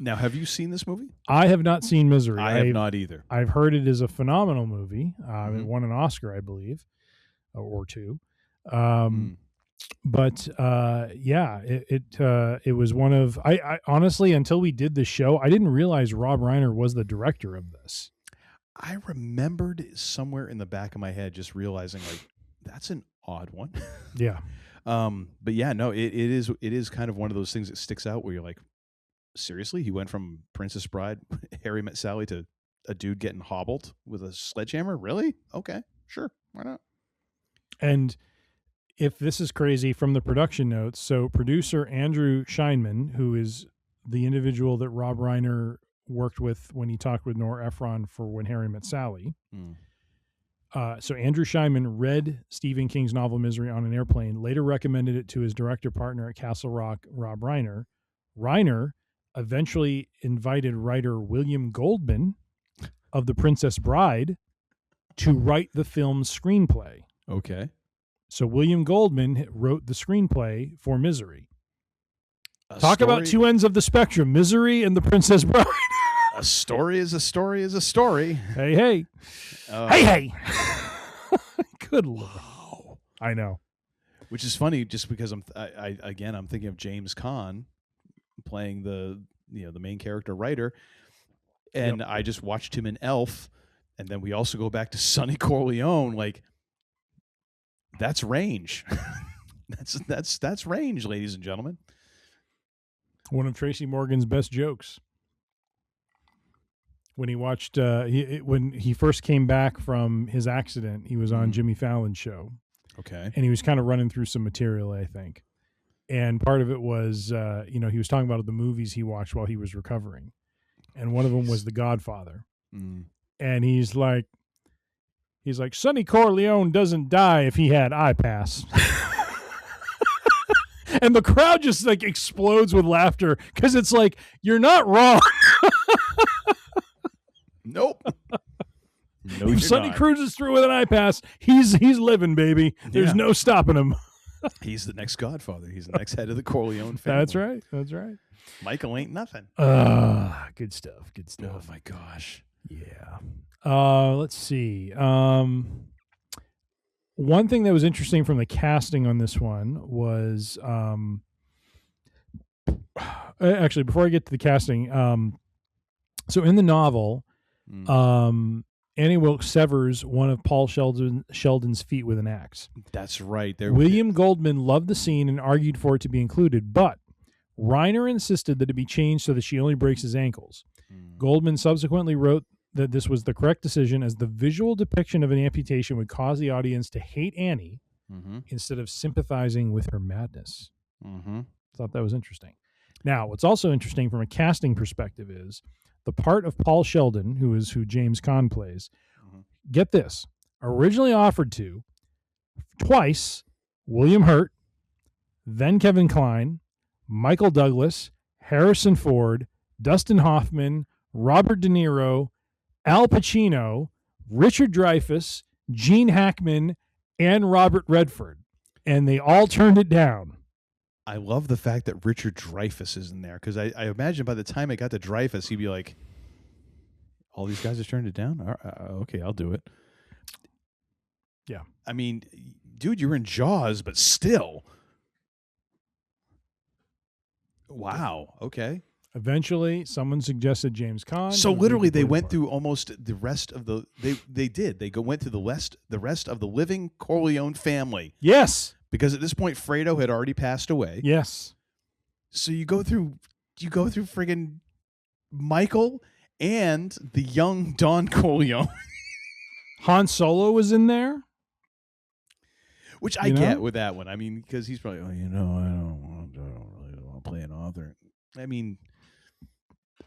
Now, have you seen this movie? I have not seen Misery. I have not either. I've heard it is a phenomenal movie. It won an Oscar, I believe, or two. But yeah, it was one of I honestly, until we did the show, I didn't realize Rob Reiner was the director of this. I remembered somewhere in the back of my head just realizing, like, that's an odd one. Yeah. But yeah, no, it is kind of one of those things that sticks out where you're like, seriously, he went from Princess Bride, Harry Met Sally, to a dude getting hobbled with a sledgehammer? Really? Okay, sure, why not? And if this is crazy, from the production notes, so producer Andrew Scheinman, who is the individual that Rob Reiner worked with when he talked with Nora Ephron for When Harry Met Sally. So Andrew Scheinman read Stephen King's novel Misery on an airplane, later recommended it to his director partner at Castle Rock, Rob Reiner. Reiner eventually invited writer William Goldman of The Princess Bride to write the film's screenplay. Okay. So William Goldman wrote the screenplay for Misery. Talk about two ends of the spectrum, Misery and The Princess Bride. A story is a story is a story. Hey, hey. Hey. Good Lord. Wow. I know. Which is funny, just because I'm thinking of James Caan playing the main character writer, and I just watched him in Elf, and then we also go back to Sonny Corleone. Like, that's range. that's range, ladies and gentlemen. One of Tracy Morgan's best jokes. When he watched, when he first came back from his accident, he was on Jimmy Fallon's show. Okay. And he was kind of running through some material, I think. And part of it was, he was talking about the movies he watched while he was recovering. And one of them was The Godfather. And he's like, Sonny Corleone doesn't die if he had eye pass. And the crowd just like explodes with laughter because it's like, you're not wrong. Nope. No, if Sonny cruises through with an eye pass, he's living, baby. There's no stopping him. He's the next Godfather. He's the next head of the Corleone family. That's right. Michael ain't nothing. Good stuff. Oh my gosh. Yeah. Let's see. One thing that was interesting from the casting on this one was, actually, before I get to the casting, so in the novel, Annie Wilkes severs one of Paul Sheldon's feet with an axe. That's right. William Goldman loved the scene and argued for it to be included, but Reiner insisted that it be changed so that she only breaks his ankles. Goldman subsequently wrote that this was the correct decision, as the visual depiction of an amputation would cause the audience to hate Annie instead of sympathizing with her madness. Thought that was interesting. Now, what's also interesting from a casting perspective is the part of Paul Sheldon, who James Caan plays, get this, originally offered to twice William Hurt, then Kevin Kline, Michael Douglas, Harrison Ford, Dustin Hoffman, Robert De Niro, Al Pacino, Richard Dreyfuss, Gene Hackman, and Robert Redford. And they all turned it down. I love the fact that Richard Dreyfuss is in there, because I imagine by the time it got to Dreyfuss, he'd be like, all these guys have turned it down? Okay, I'll do it. Yeah. I mean, dude, you're in Jaws, but still. Wow. Okay. Eventually, someone suggested James Caan. So literally, they went through almost the rest of the. They did. They went through the rest of the living Corleone family. Yes, because at this point, Fredo had already passed away. Yes. So you go through friggin' Michael and the young Don Corleone. Han Solo was in there, which I get with that one. I mean, because he's probably, I don't really want to play an author. I mean,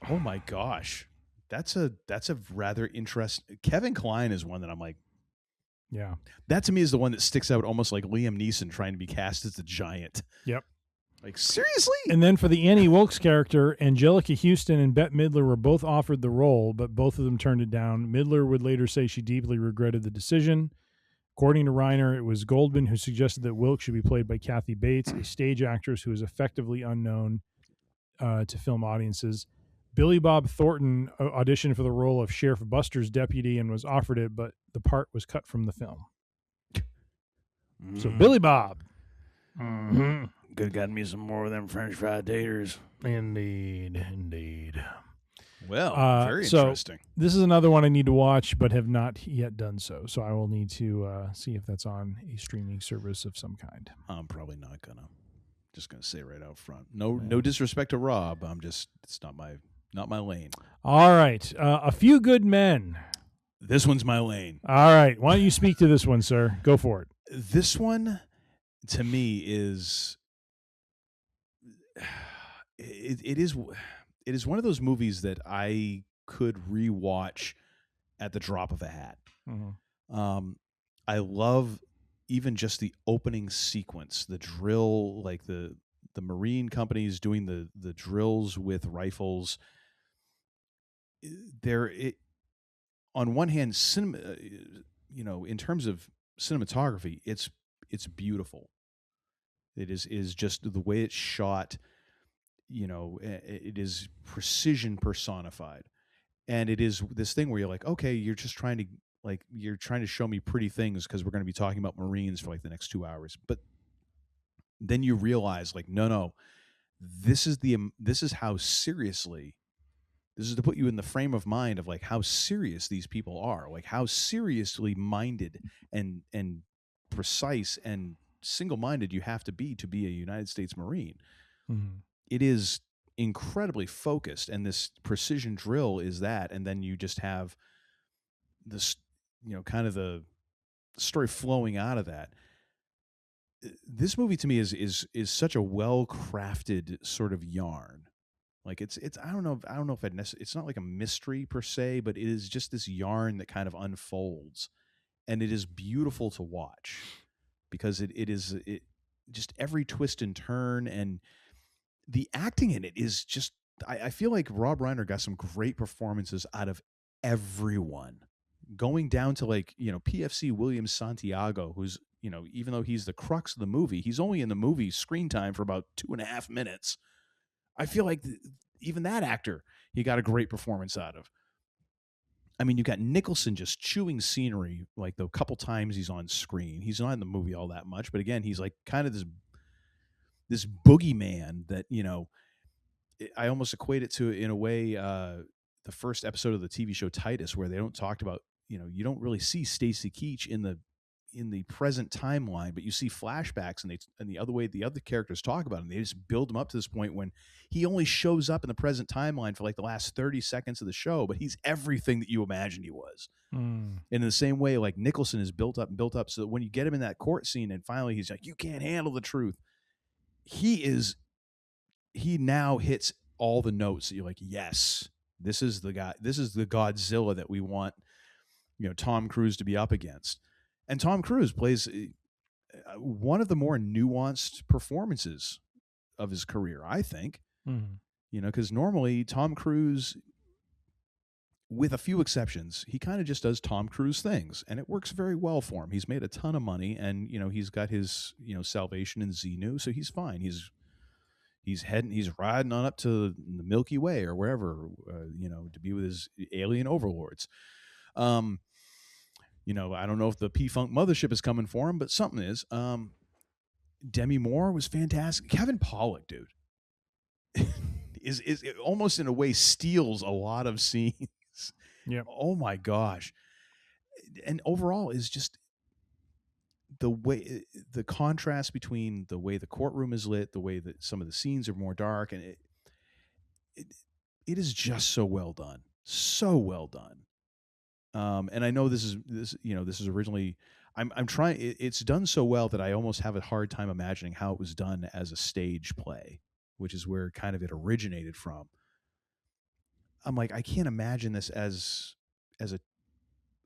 oh my gosh, that's a rather interesting. Kevin Kline is one that I'm like, yeah, that to me is the one that sticks out almost like Liam Neeson trying to be cast as the giant. Yep. Like, seriously? And then for the Annie Wilkes character, Angelica Houston and Bette Midler were both offered the role, but both of them turned it down. Midler would later say she deeply regretted the decision. According to Reiner, it was Goldman who suggested that Wilkes should be played by Kathy Bates, a stage actress who is effectively unknown to film audiences. Billy Bob Thornton auditioned for the role of Sheriff Buster's deputy and was offered it, but the part was cut from the film. So Billy Bob. Mm-hmm. Could have gotten me some more of them French fried taters. Indeed. Well, very so interesting. This is another one I need to watch, but have not yet done so. So I will need to see if that's on a streaming service of some kind. I'm probably not gonna. Just gonna say right out front. No disrespect to Rob. It's not my lane. All right, A Few Good Men. This one's my lane. All right, why don't you speak to this one, sir? Go for it. This one, to me, is. It is one of those movies that I could rewatch at the drop of a hat. Mm-hmm. I love even just the opening sequence, the drill, like the Marine companies doing the drills with rifles. On one hand, cinema, in terms of cinematography, it's beautiful. It is just the way it's shot. It is precision personified, and it is this thing where you're like, okay, you're trying to show me pretty things because we're going to be talking about Marines for like the next 2 hours. But then you realize, like, no, this is how seriously. This is to put you in the frame of mind of like how serious these people are, like how seriously minded and precise and single-minded you have to be a United States Marine. Mm-hmm. It is incredibly focused, and this precision drill is that, and then you just have this, kind of the story flowing out of that. This movie to me is such a well-crafted sort of yarn. Like it's I don't know if it's not like a mystery per se, but it is just this yarn that kind of unfolds, and it is beautiful to watch because it just every twist and turn, and the acting in it is just, I feel like Rob Reiner got some great performances out of everyone, going down to like, PFC William Santiago, who's, even though he's the crux of the movie, he's only in the movie screen time for about 2.5 minutes. I feel like even that actor, he got a great performance out of. I mean, you got Nicholson just chewing scenery like the couple times he's on screen. He's not in the movie all that much, but again, he's like kind of this boogeyman that, I almost equate it to, in a way, the first episode of the TV show Titus, where they don't talk about, you don't really see Stacy Keach in the present timeline, but you see flashbacks, and the other characters talk about him. They just build him up to this point when he only shows up in the present timeline for like the last 30 seconds of the show, but he's everything that you imagined he was. And in the same way, like Nicholson is built up so that when you get him in that court scene and finally he's like, you can't handle the truth, he now hits all the notes that you're like, yes, this is the guy, this is the Godzilla that we want, Tom Cruise to be up against. And Tom Cruise plays one of the more nuanced performances of his career, I think. Mm-hmm. Because normally Tom Cruise, with a few exceptions, he kind of just does Tom Cruise things, and it works very well for him. He's made a ton of money, and he's got his salvation in Xenu, so he's fine. He's riding on up to the Milky Way or wherever, to be with his alien overlords. I don't know if the P-Funk mothership is coming for him, but something is. Demi Moore was fantastic. Kevin Pollak, dude. is it almost in a way steals a lot of scenes. Yeah. Oh my gosh. And overall is just the way, the contrast between the way the courtroom is lit, the way that some of the scenes are more dark, and it is just so well done. So well done. And I know this is originally, I'm trying, it's done so well that I almost have a hard time imagining how it was done as a stage play, which is where kind of it originated from. I'm like, I can't imagine this as a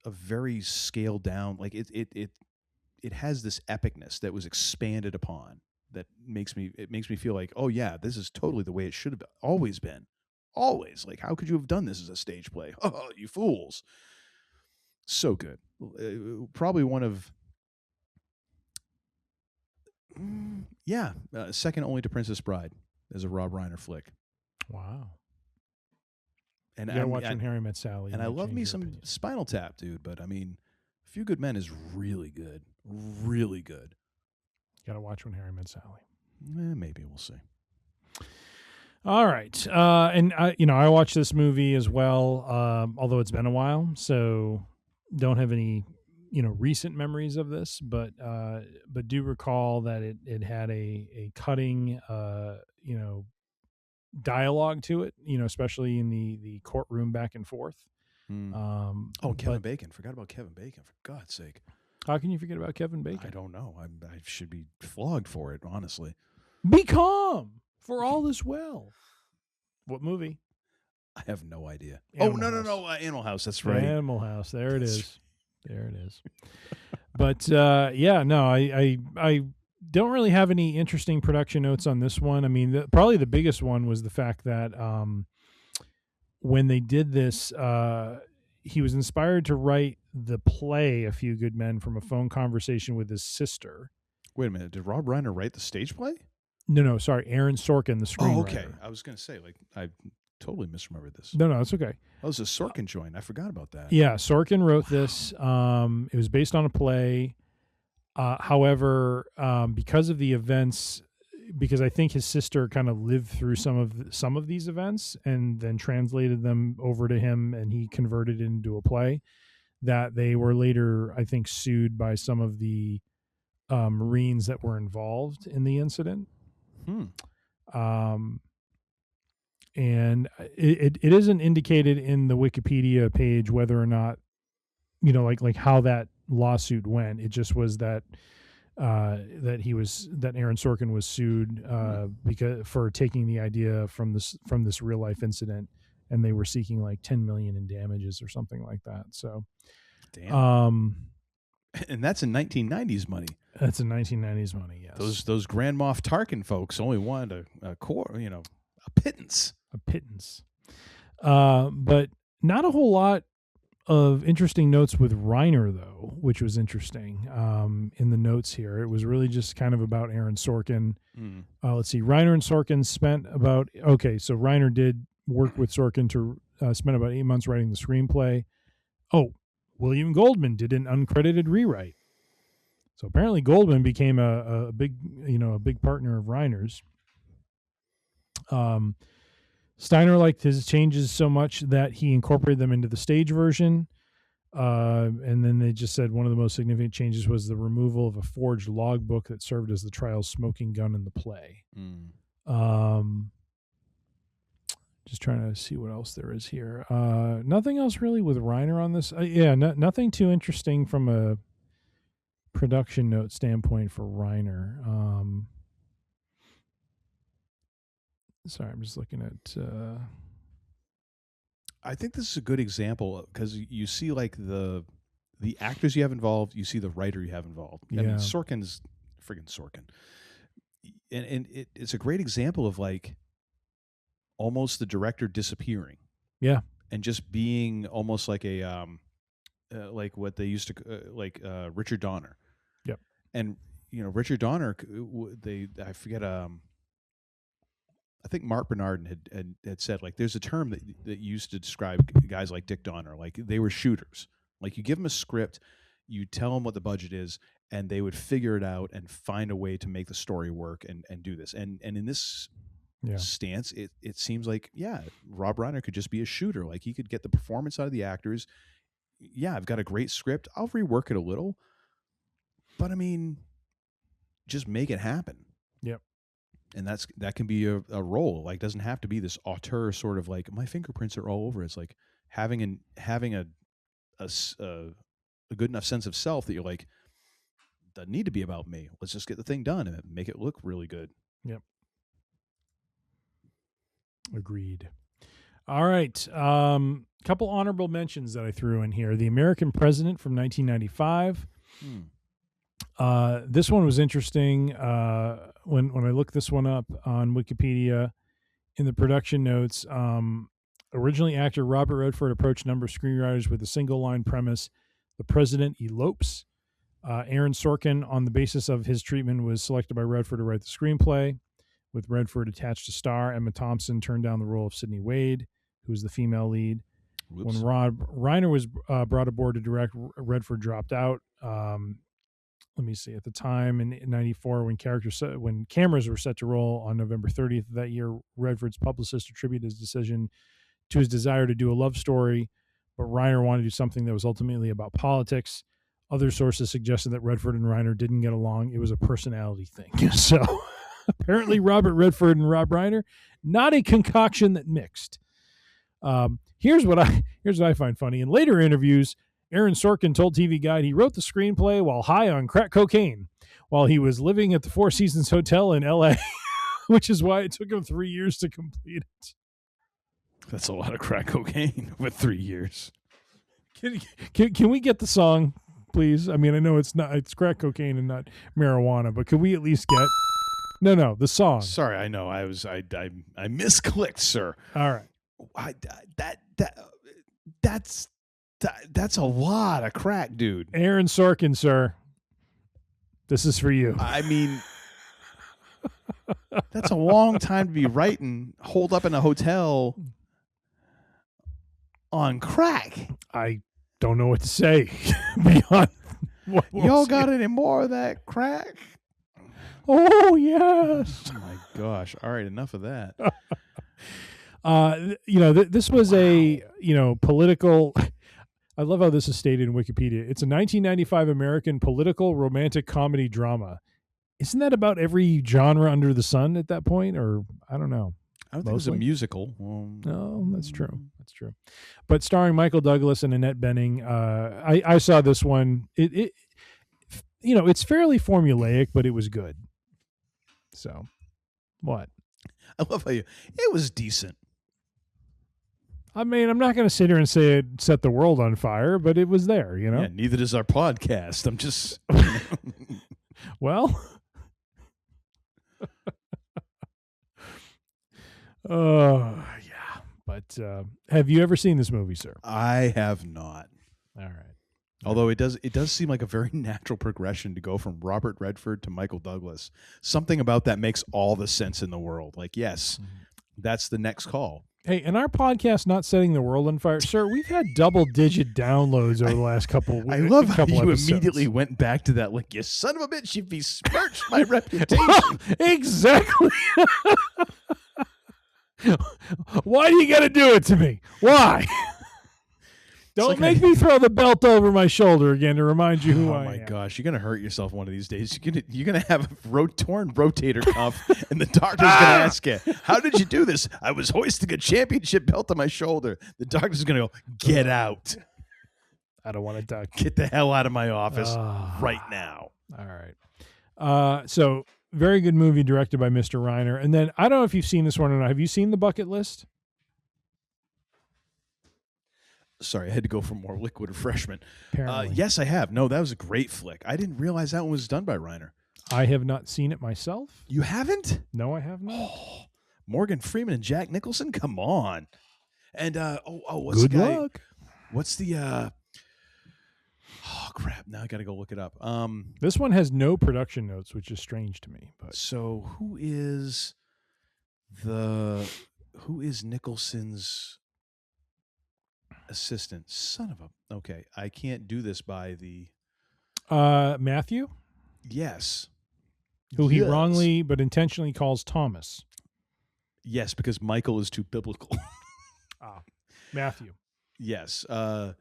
very scaled down, like it has this epicness that was expanded upon that makes me feel like, oh yeah, this is totally the way it should have always been. Always. Like, how could you have done this as a stage play? Oh, you fools. So good. Probably one of, second only to Princess Bride as a Rob Reiner flick. Wow. And you gotta watch When Harry Met Sally. And I love me some Spinal Tap, dude. But I mean, A Few Good Men is really good. Really good. You gotta watch When Harry Met Sally. Maybe we'll see. All right. And I watched this movie as well, although it's been a while, so don't have any, recent memories of this, but do recall that it had a cutting, dialogue to it, especially in the courtroom back and forth. Kevin Bacon. Forgot about Kevin Bacon, for God's sake. How can you forget about Kevin Bacon? I don't know. I should be flogged for it, honestly. Be calm, for all is well. What movie? I have no idea. Animal No. Animal House. That's right. Animal House. There it is. There it is. But I don't really have any interesting production notes on this one. I mean, probably the biggest one was the fact that when they did this, he was inspired to write the play A Few Good Men from a phone conversation with his sister. Wait a minute. Did Rob Reiner write the stage play? No, sorry. Aaron Sorkin, the screenwriter. Oh, okay. I was going to say, I totally misremembered this. No, it's okay. Oh, it was a Sorkin joint. I forgot about that. Yeah, Sorkin wrote this. It was based on a play. However, because of the events, because I think his sister kind of lived through some of these events and then translated them over to him, and he converted it into a play, that they were later, I think, sued by some of the Marines that were involved in the incident. And it isn't indicated in the Wikipedia page whether or not, like how that lawsuit went. It just was that Aaron Sorkin was sued because for taking the idea from this real life incident, and they were seeking like $10 million in damages or something like that. So, damn. And that's in 1990s money. That's in 1990s money. Yes. Those Grand Moff Tarkin folks only wanted a pittance. A pittance. But not a whole lot of interesting notes with Reiner, though, which was interesting in the notes here. It was really just kind of about Aaron Sorkin. Let's see. Reiner and Sorkin spent about... Okay, so Reiner did work with Sorkin to spend about 8 months writing the screenplay. Oh, William Goldman did an uncredited rewrite. So apparently Goldman became a big partner of Reiner's. Steiner liked his changes so much that he incorporated them into the stage version. And then they just said one of the most significant changes was the removal of a forged logbook that served as the trial's smoking gun in the play. Just trying to see what else there is here. Nothing else really with Reiner on this. Nothing too interesting from a production note standpoint for Reiner. Sorry, I'm just looking at... I think this is a good example because you see like the actors you have involved, you see the writer you have involved. Yeah. I mean, Sorkin's friggin' Sorkin. And it's a great example of like almost the director disappearing. Yeah. And just being almost like a like what they used to Richard Donner. Yep. And Richard Donner, I forget I think Mark Bernard had said, like, there's a term that used to describe guys like Dick Donner, like they were shooters. Like you give them a script, you tell them what the budget is, and they would figure it out and find a way to make the story work and do this. And in this stance, it seems like, Rob Reiner could just be a shooter. Like, he could get the performance out of the actors. Yeah, I've got a great script. I'll rework it a little. But I mean, just make it happen. Yep. And that can be a role. Like, doesn't have to be this auteur sort of like, my fingerprints are all over. It's like having a good enough sense of self that you're like, doesn't need to be about me. Let's just get the thing done and make it look really good. Yep. Agreed. All right. Couple honorable mentions that I threw in here. The American President from 1995. This one was interesting. When I looked this one up on Wikipedia, in the production notes, originally actor Robert Redford approached a number of screenwriters with a single line premise: the president elopes. Aaron Sorkin, on the basis of his treatment, was selected by Redford to write the screenplay, with Redford attached to star. Emma Thompson turned down the role of Sidney Wade, who was the female lead. Whoops. When Rob Reiner was brought aboard to direct, Redford dropped out. Let me see. At the time in '94, when cameras were set to roll on November 30th of that year, Redford's publicist attributed his decision to his desire to do a love story, but Reiner wanted to do something that was ultimately about politics. Other sources suggested that Redford and Reiner didn't get along. It was a personality thing. So apparently Robert Redford and Rob Reiner, not a concoction that mixed. Here's what I find funny. In later interviews, Aaron Sorkin told TV Guide he wrote the screenplay while high on crack cocaine while he was living at the Four Seasons Hotel in L.A., which is why it took him 3 years to complete it. That's a lot of crack cocaine with 3 years. Can we get the song, please? I mean, I know it's crack cocaine and not marijuana, but could we at least get the song? Sorry, I know I misclicked, sir. All right, that's a lot of crack, dude. Aaron Sorkin, sir, this is for you. I mean, that's a long time to be writing, holed up in a hotel on crack. I don't know what to say beyond what y'all got any more of that crack? Oh, yes. Oh, my gosh. All right, enough of that. This was a political... I love how this is stated in Wikipedia. It's a 1995 American political romantic comedy drama. Isn't that about every genre under the sun at that point? Or I don't know. I don't think it was a musical. No, that's true. That's true. But starring Michael Douglas and Annette Bening. I saw this one. It's fairly formulaic, but it was good. So, what? I love how it was decent. I mean, I'm not going to sit here and say it set the world on fire, but it was there, Yeah, neither does our podcast. I'm just... Well... yeah. But have you ever seen this movie, sir? I have not. All right. Although it does seem like a very natural progression to go from Robert Redford to Michael Douglas. Something about that makes all the sense in the world. Like, yes, that's the next call. Hey, in our podcast, Not Setting the World on Fire, sir, we've had double-digit downloads over the last couple of weeks. I love how you immediately went back to that, like, you son of a bitch, you've besmirched my reputation. Exactly. Why do you got to do it to me? Why? Don't make me throw the belt over my shoulder again to remind you who I am. Oh my gosh, you're gonna hurt yourself one of these days. You're gonna have a torn rotator cuff, and the doctor's gonna ask you, "How did you do this?" I was hoisting a championship belt on my shoulder. The doctor's gonna go, "Get out." I don't want to duck. Get the hell out of my office right now. All right. So very good movie directed by Mr. Reiner. And then I don't know if you've seen this one or not. Have you seen The Bucket List? Sorry, I had to go for more liquid refreshment. Apparently. Yes, I have. No, that was a great flick. I didn't realize that one was done by Reiner. I have not seen it myself. You haven't? No, I have not. Oh, Morgan Freeman and Jack Nicholson? Come on. And, what's good the guy? luck. What's the, oh, crap. Now I got to go look it up. This one has no production notes, which is strange to me. But so who is Nicholson's assistant? Son of a... Okay, I can't do this by the... Matthew? Yes. Who he wrongly but intentionally calls Thomas. Yes, because Michael is too biblical. Matthew. Yes. Wasn't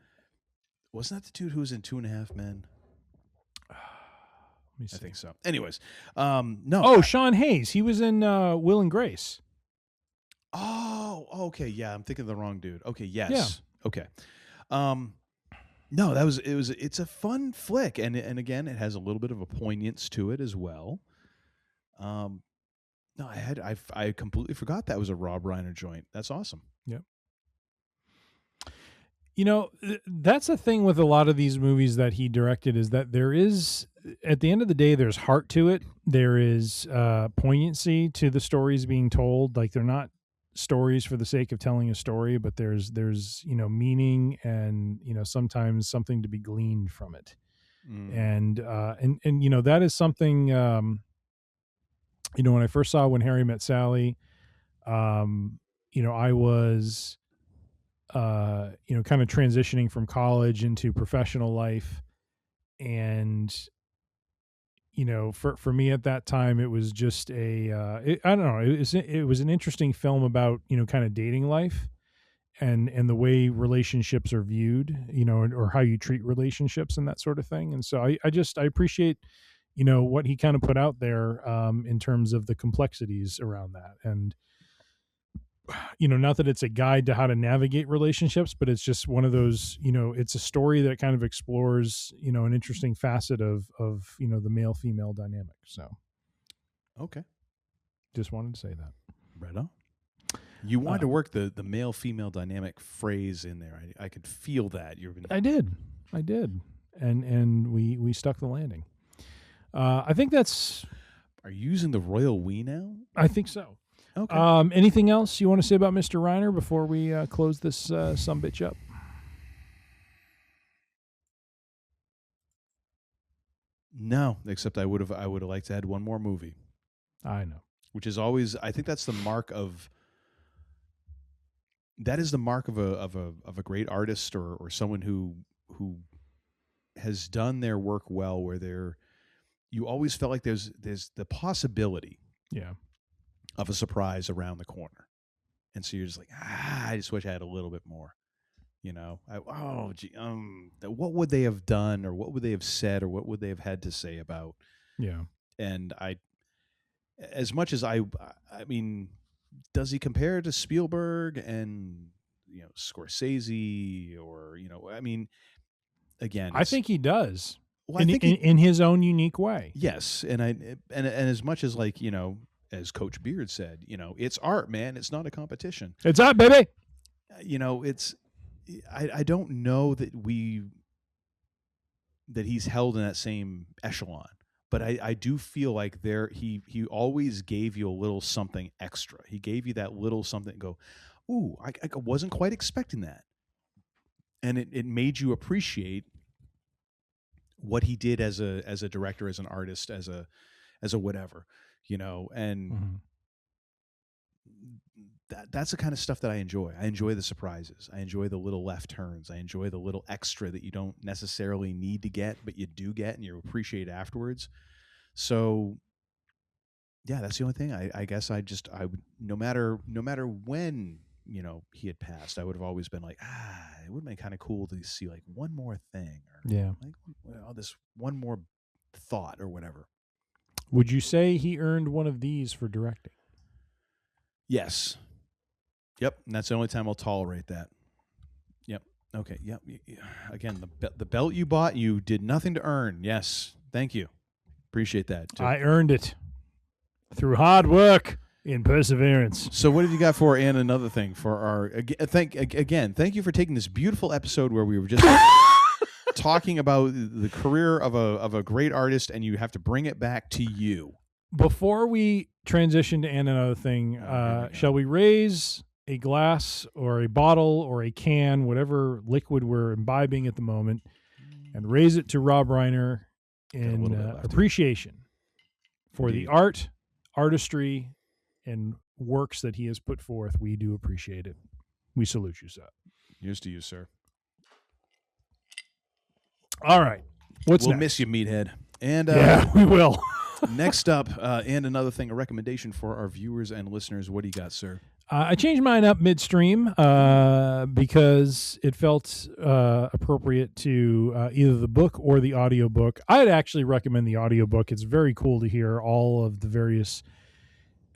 that the dude who was in 2.5 Men? I think so. Anyways, no. Oh, Sean Hayes. He was in Will and Grace. Oh, okay. Yeah, I'm thinking of the wrong dude. Okay, yes. Yeah. Okay. No, it's a fun flick, and again, it has a little bit of a poignance to it as well. No, I completely forgot that was a Rob Reiner joint. That's awesome. Yep. You know, that's the thing with a lot of these movies that he directed is that there is, at the end of the day, there's heart to it. There is poignancy to the stories being told. Like, they're not stories for the sake of telling a story, but there's meaning and sometimes something to be gleaned from it. And that is something when I first saw When Harry Met Sally, I was kind of transitioning from college into professional life, and for me at that time, it was just I don't know. It was an interesting film about, kind of dating life and the way relationships are viewed, or how you treat relationships and that sort of thing. And so I appreciate, what he kind of put out there in terms of the complexities around that. And, not that it's a guide to how to navigate relationships, but it's just one of those, it's a story that kind of explores, an interesting facet of the male-female dynamic. So, okay. Just wanted to say that. Right on. You wanted to work the male-female dynamic phrase in there. I could feel that. I did. And we stuck the landing. I think that's... Are you using the royal we now? I think so. Okay. Anything else you want to say about Mr. Reiner before we close this sumbitch up? No, except I would have liked to add one more movie. I know. Which is always, I think that's the mark of... That is the mark of a great artist or someone who has done their work well, where you always felt like there's the possibility of a surprise around the corner. And so you're just like, I just wish I had a little bit more, what would they have done, or what would they have said, or what would they have had to say about? Yeah. And as much as I mean, does he compare to Spielberg and Scorsese, or I mean, again, I think he does. Well, in his own unique way. Yes, and as much as as Coach Beard said, it's art, man. It's not a competition. It's art, baby. It's I don't know that he's held in that same echelon. But I do feel like he always gave you a little something extra. He gave you that little something to go, ooh, I wasn't quite expecting that. And it made you appreciate what he did as a director, as an artist, as a whatever, and that's the kind of stuff that I enjoy. I enjoy the surprises. I enjoy the little left turns. I enjoy the little extra that you don't necessarily need to get, but you do get and you appreciate afterwards. So yeah, that's the only thing. I guess I would, no matter when, he had passed, I would have always been like, it would have been kind of cool to see like one more thing, or this one more thought or whatever. Would you say he earned one of these for directing? Yes. Yep, and that's the only time I'll tolerate that. Yep. Okay. Yep. Again, the belt you bought, you did nothing to earn. Yes. Thank you. Appreciate that. I earned it through hard work and perseverance. So what have you got for and another thing for our thank you for taking this beautiful episode where we were just talking about the career of a great artist, and you have to bring it back to you. Before we transition to and another thing, shall we raise a glass or a bottle or a can, whatever liquid we're imbibing at the moment, and raise it to Rob Reiner in appreciation for the art, artistry, and works that he has put forth. We do appreciate it. We salute you, sir. Here's to you, sir. All right. We'll next? Miss you, meathead. And yeah, we will. Next up, and another thing, a recommendation for our viewers and listeners. What do you got, sir? I changed mine up midstream because it felt appropriate to either the book or the audiobook. I'd actually recommend the audiobook. It's very cool to hear all of the various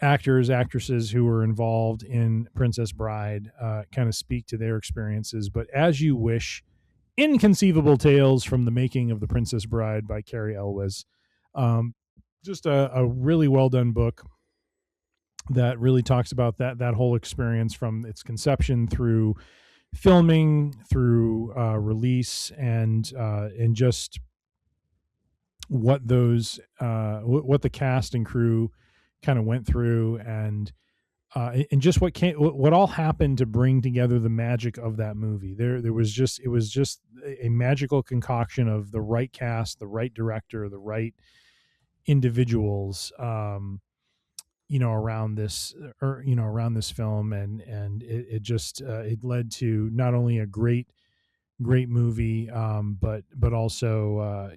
actors, actresses who were involved in Princess Bride kind of speak to their experiences. But As You Wish, Inconceivable Tales from the Making of the Princess Bride by Carrie Elwes. Just a really well done book that really talks about that whole experience from its conception through filming, through release, and just what those what the cast and crew kind of went through, and just what all happened to bring together the magic of that movie. It was just a magical concoction of the right cast, the right director, the right individuals, around this film, and it just it led to not only a great movie, but also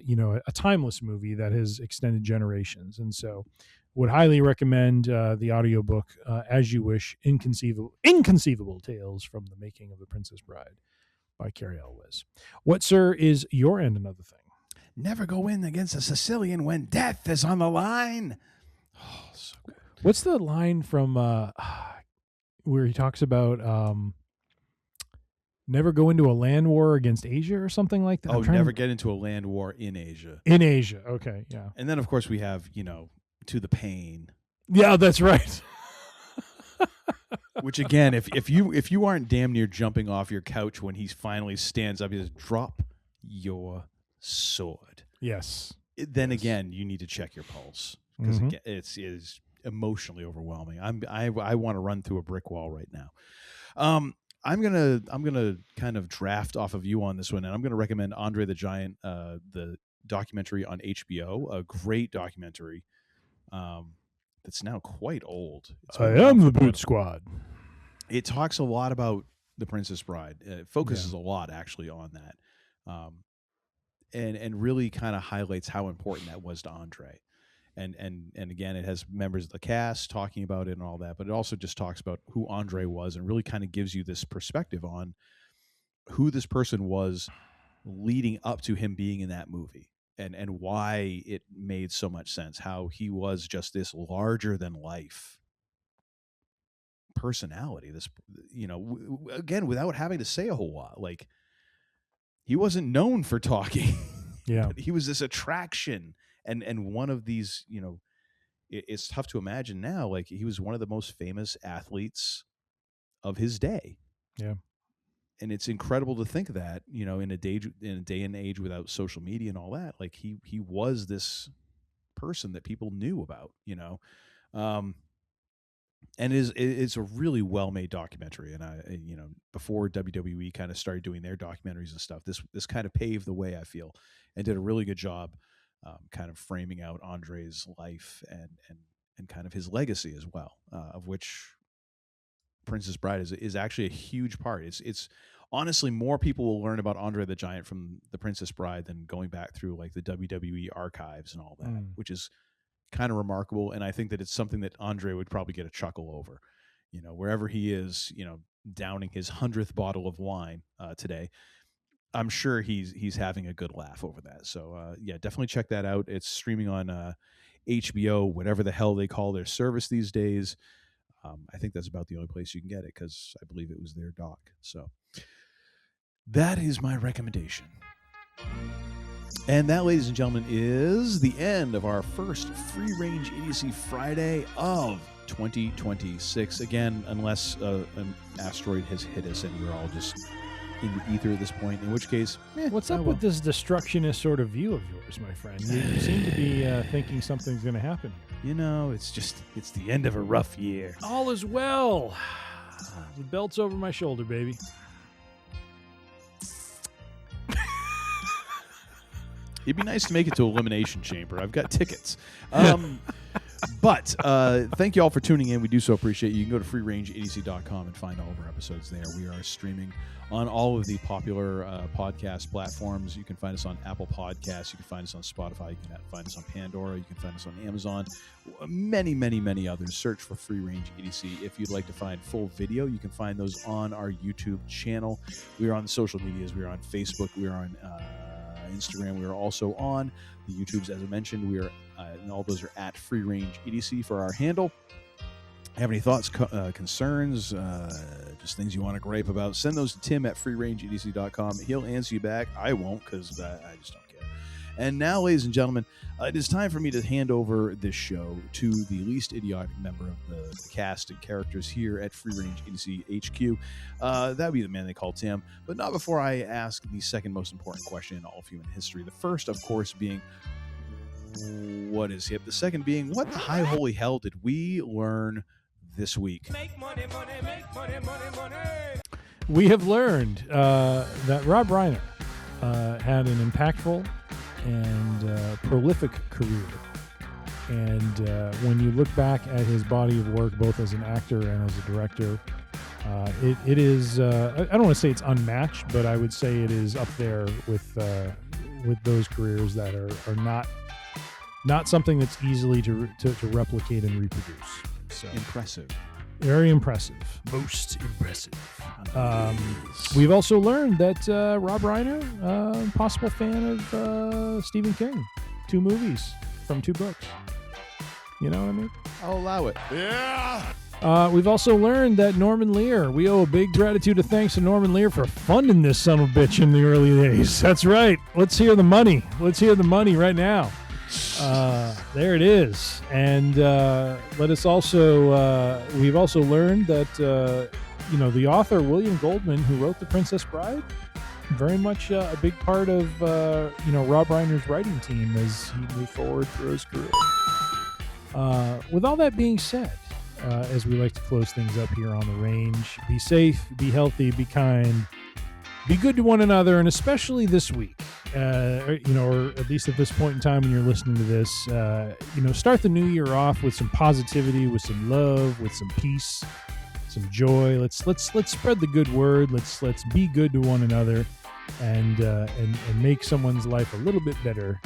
a timeless movie that has extended generations. And so would highly recommend the audiobook, As You Wish, Inconceivable Tales from the Making of the Princess Bride by Carrie Elwes. What, sir, is your and another thing? Never go in against a Sicilian when death is on the line. Oh, so good. What's the line from where he talks about never go into a land war against Asia or something like that? Oh, never get into a land war in Asia. In Asia, okay, yeah. And then, of course, we have, To the Pain. Yeah, that's right. Which, again, if you aren't damn near jumping off your couch when he finally stands up, he says, "Drop your sword." Yes. Then again, you need to check your pulse, because it is emotionally overwhelming. I want to run through a brick wall right now. I'm gonna kind of draft off of you on this one, and I'm gonna recommend Andre the Giant, the documentary on HBO, a great documentary. That's now quite old. I am the Boot Squad. It talks a lot about the Princess Bride. It focuses a lot actually on that, and really kind of highlights how important that was to Andre. And again, it has members of the cast talking about it and all that, but it also just talks about who Andre was, and really kind of gives you this perspective on who this person was leading up to him being in that movie, and why it made so much sense, how he was just this larger than life personality, this, again, without having to say a whole lot. Like, he wasn't known for talking. Yeah. But he was this attraction. And one of these, it's tough to imagine now. Like, he was one of the most famous athletes of his day. Yeah. And it's incredible to think that, in a day and age without social media and all that, like he was this person that people knew about, and it's a really well-made documentary. And I, before WWE kind of started doing their documentaries and stuff, this kind of paved the way, I feel, and did a really good job. Kind of framing out Andre's life and kind of his legacy as well, of which Princess Bride is actually a huge part. It's honestly, more people will learn about Andre the Giant from the Princess Bride than going back through like the WWE archives and all that, which is kind of remarkable. And I think that it's something that Andre would probably get a chuckle over, wherever he is, downing his 100th bottle of wine today. I'm sure he's having a good laugh over that. So yeah, definitely check that out. It's streaming on HBO, whatever the hell they call their service these days. I think that's about the only place you can get it, because I believe it was their doc. So that is my recommendation. And that, ladies and gentlemen, is the end of our first Free Range Idiocy Friday of 2026. Again, unless an asteroid has hit us and we're all just in the ether at this point, in which case, what's up with this destructionist sort of view of yours, my friend? You seem to be thinking something's going to happen here. It's the end of a rough year. All is well. The belt's over my shoulder, baby. It'd be nice to make it to Elimination Chamber. I've got tickets. But thank you all for tuning in. We do so appreciate you. You can go to freerangeidiocy.com and find all of our episodes there. We are streaming on all of the popular podcast platforms. You can find us on Apple Podcasts. You can find us on Spotify. You can find us on Pandora. You can find us on Amazon. Many others. Search for Free Range Idiocy. If you'd like to find full video, you can find those on our YouTube channel. We are on the social medias. We are on Facebook. We are on Instagram. We are also on the YouTubes, as I mentioned. We are, and all those are at Free Range Idiocy for our handle. Have any thoughts, concerns, just things you want to gripe about, send those to Tim at freerangeidiocy.com. He'll answer you back. I won't, because I just don't care. And now, ladies and gentlemen, it is time for me to hand over this show to the least idiotic member of the cast and characters here at Free Range Idiocy HQ. That would be the man they call Tim, but not before I ask the second most important question in all of human history. The first, of course, being, what is hip? The second being, what the high holy hell did we learn this week? Make money, money, make money, money, money. We have learned that Rob Reiner had an impactful and prolific career. And when you look back at his body of work, both as an actor and as a director, it is, I don't want to say it's unmatched, but I would say it is up there with those careers that are not something that's easily to replicate and reproduce. So Impressive. Very impressive. Most impressive. We've also learned that Rob Reiner, possible fan of Stephen King. 2 movies from 2 books. You know what I mean? I'll allow it. Yeah. We've also learned that Norman Lear, we owe a big gratitude and thanks to Norman Lear for funding this son of a bitch in the early days. That's right. Let's hear the money. Let's hear the money right now. There it is. And let us also, we've also learned that, the author William Goldman, who wrote The Princess Bride, very much a big part of, Rob Reiner's writing team as he moved forward through his career. With all that being said, as we like to close things up here on the range, be safe, be healthy, be kind, be good to one another, and especially this week, or at least at this point in time when you're listening to this, start the new year off with some positivity, with some love, with some peace, some joy. Let's spread the good word. Let's be good to one another, and make someone's life a little bit better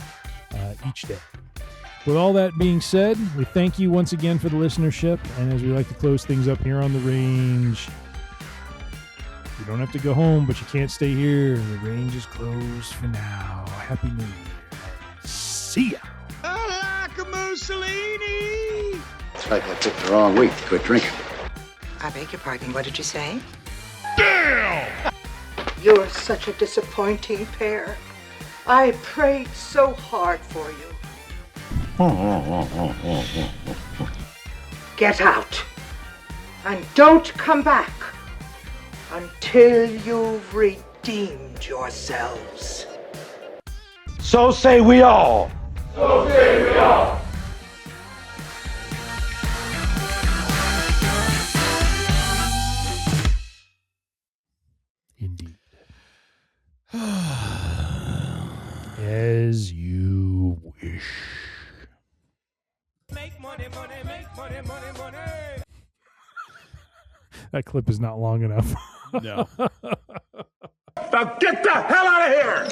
each day. With all that being said, we thank you once again for the listenership, and as we like to close things up here on the range, you don't have to go home, but you can't stay here. The range is closed for now. Happy New Year. See ya. I like a Mussolini. It's like I picked the wrong week to quit drinking. I beg your pardon, what did you say? Damn! You're such a disappointing pair. I prayed so hard for you. Get out. And don't come back until you've redeemed yourselves. So say we all. So say we all. Indeed. As you wish. Make money, money, make money, money, money. That clip is not long enough. No. Now get the hell out of here!